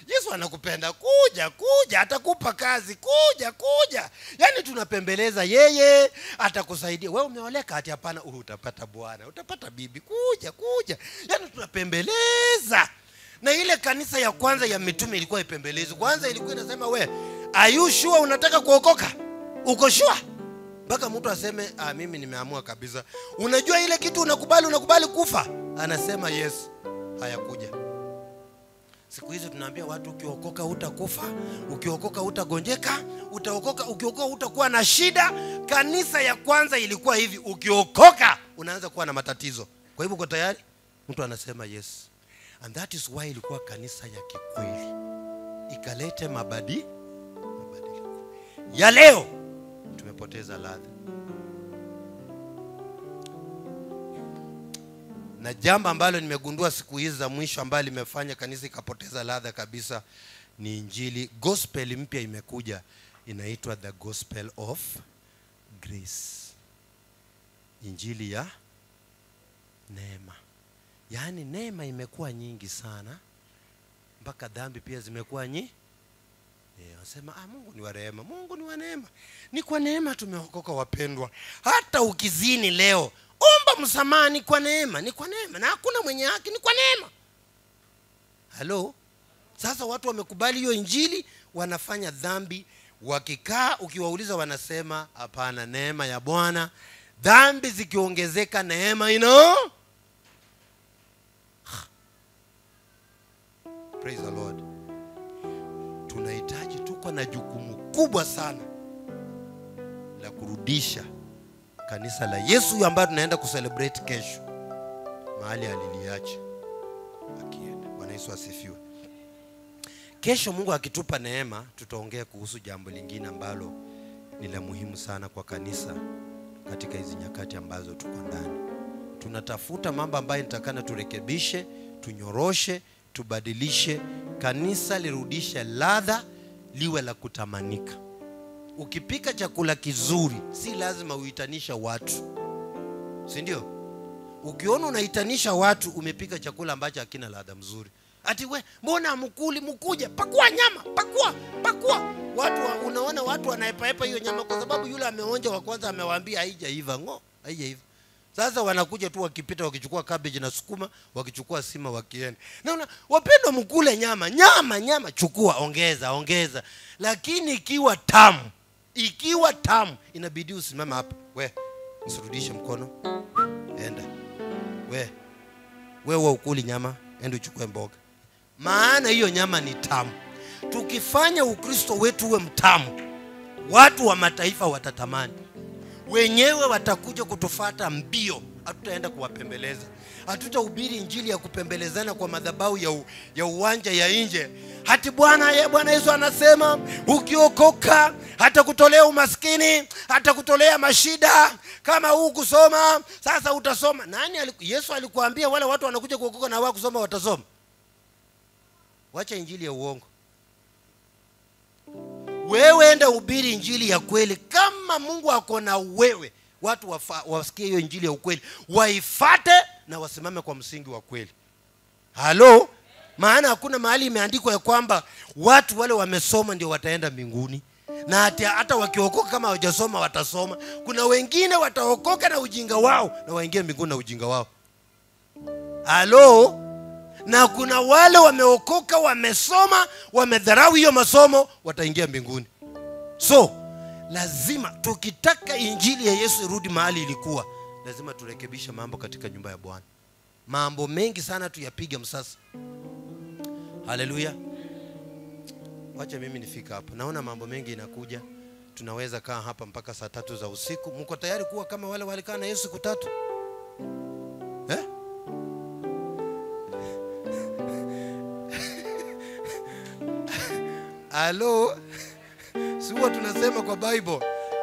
Yesu anakupenda, kuja, atakupa kazi, kuja. Yaani tunapembeleza yeye, atakusaidia. Wewe umeoleka ati hapana, utapata bwana, utapata bibi, kuja. Yaani tunapembeleza. Na ile kanisa ya kwanza ya mitume ilikuwa ipembelezi. Kwanza ilikuwa inasema, are you sure unataka kuokoka? Uko sure? Mpaka mtu aseme mimi nimeamua kabisa. Unajua ile kitu unakubali kufa? Anasema yes, hayakuja. Siku hizi tunaambia watu ukiokoka hutakufa, ukiokoka hutagonjeka, ukiokoka hutakuwa na shida. Kanisa ya kwanza ilikuwa hivi, ukiokoka unaanza kuwa na matatizo. Kwa hivyo uko tayari? Mtu anasema yes. And that is why ilikuwa kanisa ya kikweli. Ikalete mabadiliko. Ya leo tumepoteza ladha. Na jambo ambalo nimegundua siku hizi za mwisho ambalo limefanya kanisa ikapoteza ladha kabisa ni injili. Gospel mpya imekuja, inaitwa the gospel of grace. Injili ya neema. Yaani neema imekuwa nyingi sana mpaka dhambi pia zimekuwa nyingi. Wanasema Mungu ni wa rehema, Mungu ni wa neema. Ni kwa neema tumeokoka wapendwa. Hata ukizini leo, omba msamaha, ni kwa neema, ni kwa neema. Na hakuna mwenye haki, ni kwa neema. Halo? Sasa watu wamekubali hiyo injili, wanafanya dhambi, wakikaa ukiwauliza wanasema hapana, neema ya Bwana. Dhambi zikiongezeka neema Praise the Lord. Tunahitaji, tuko na jukumu kubwa sana la kurudisha kanisa la Yesu ambayo tunaenda kucelebrate kesho mahali aliliacha akienda. Bwana Yesu asifiwe. Kesho Mungu akitupa neema, tutaongea kuhusu jambo lingine ambalo ni la muhimu sana kwa kanisa katika hizi nyakati ambazo tuko ndani. Tunatafuta mambo ambayo nitakana turekebishe, tunyoroshe, tubadilishe, kanisa lirudishe ladha, liwe la kutamanika. Ukipika chakula kizuri, si lazima uitanisha watu. Si ndio? Ukiona unaitanisha watu, umepika chakula ambacho hakina ladha mzuri. Ati we, mbona mkuja? Pakua nyama, pakua. Unaona watu wanaepaepa hiyo nyama kwa sababu yule ameonja wa kwanza amewaambia haijaiva, haijaiva. Sasa wanakuja tu wakipita wakichukua cabbage na sukuma, wakichukua sima wakienda. Naona wapendwa, mkule nyama, chukua, ongeza. Lakini ikiwa tamu, inabidi usimame hapa. We, usirudishe mkono. Enda. Wewe ukuli nyama, enda uchukue mboga. Maana hiyo nyama ni tamu. Tukifanya Ukristo wetu uwe mtamu, watu wa mataifa watatamani. Wenyewe watakuja kutufuata mbio. Hatutaenda kuwapembeleza. Hatutahubiri injili ya kupembelezana kwa madhabahu ya uwanja ya nje. Hati Bwana Yesu anasema ukiokoka hata kutolea umaskini, hata kutolea mashida. Kama huu kusoma, sasa utasoma. Yesu alikuambia wale watu wanakuja kuokoka na hawa kusoma watasoma? Wacha injili ya uongo. Wewe enda hubiri injili ya kweli. Kama Mungu ako na wewe, watu wasikie hiyo injili ya ukweli, waifuate na wasimame kwa msingi wa kweli. Halo? Maana hakuna mahali imeandikwa ya kwamba watu wale wamesoma ndio wataenda mbinguni. Na hata wakiokoka kama hawajasoma watasoma. Kuna wengine wataokoka na ujinga wao na waingie mbinguni na ujinga wao. Halo? Na kuna wale wameokoka, wamesoma, wamedharau hiyo masomo, wataingia mbinguni. So, lazima tukitaka injili ya Yesu irudi mahali ilikuwa, lazima turekebisha mambo katika nyumba ya Bwana. Mambo mengi sana tuyapiga msasa. Haleluya. Wacha mimi nifika hapa. Naona mambo mengi inakuja. Tunaweza kaa hapa mpaka saa 3 za usiku. Mko tayari kuwa kama wale walikaa na Yesu siku 3? Halo? Sio tunasema kwa Bible.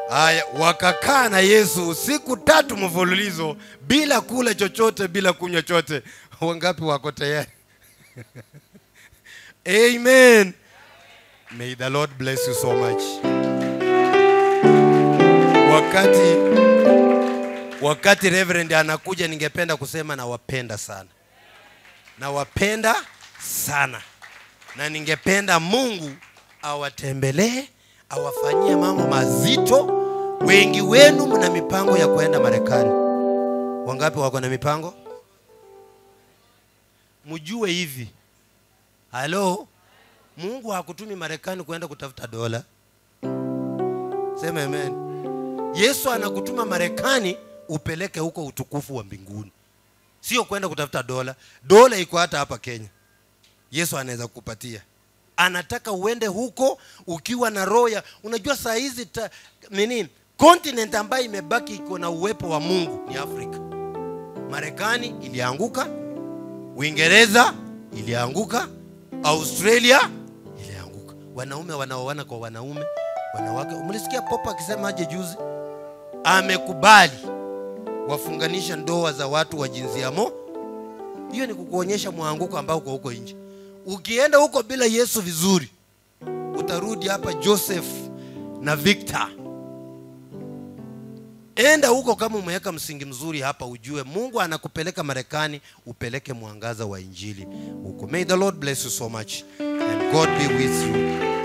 Haya, wakakaa na Yesu siku 3 mfululizo bila kula chochote, bila kunywa chochote. Wangapi wako tayari? Amen. May the Lord bless you so much. Wakati Reverend anakuja, ningependa kusema nawapenda sana. Na ningependa Mungu awatembelee, awafanyie mambo mazito. Wengi wenu mna mipango ya kwenda Marekani. Wangapi wako na mipango? Mjue hivi. Halo? Mungu hakutumi Marekani kwenda kutafuta dola. Sema amen. Yesu anakutuma Marekani upeleke huko utukufu wa mbinguni. Sio kwenda kutafuta dola. Dola iko hata hapa Kenya. Yesu anaweza kukupatia. Anataka uende huko ukiwa na roho. Unajua saa hizi continent ambayo imebaki iko na uwepo wa Mungu ni Afrika. Marekani ilianguka, Uingereza ilianguka, Australia ilianguka. Wanaume wanaoana kwa wanaume, wanawake. Mlisikia Papa akisema aje juzi? Amekubali wafunganisha ndoa za watu wa jinsia moja. Hiyo ni kukuonyesha mwanguko ambao uko huko nje. Ukienda huko bila Yesu vizuri, utarudi hapa Joseph na Victor. Enda huko kama umeweka msingi mzuri hapa, ujue Mungu anakupeleka Marekani, upeleke mwangaza wa injili huko. May the Lord bless you so much and God be with you.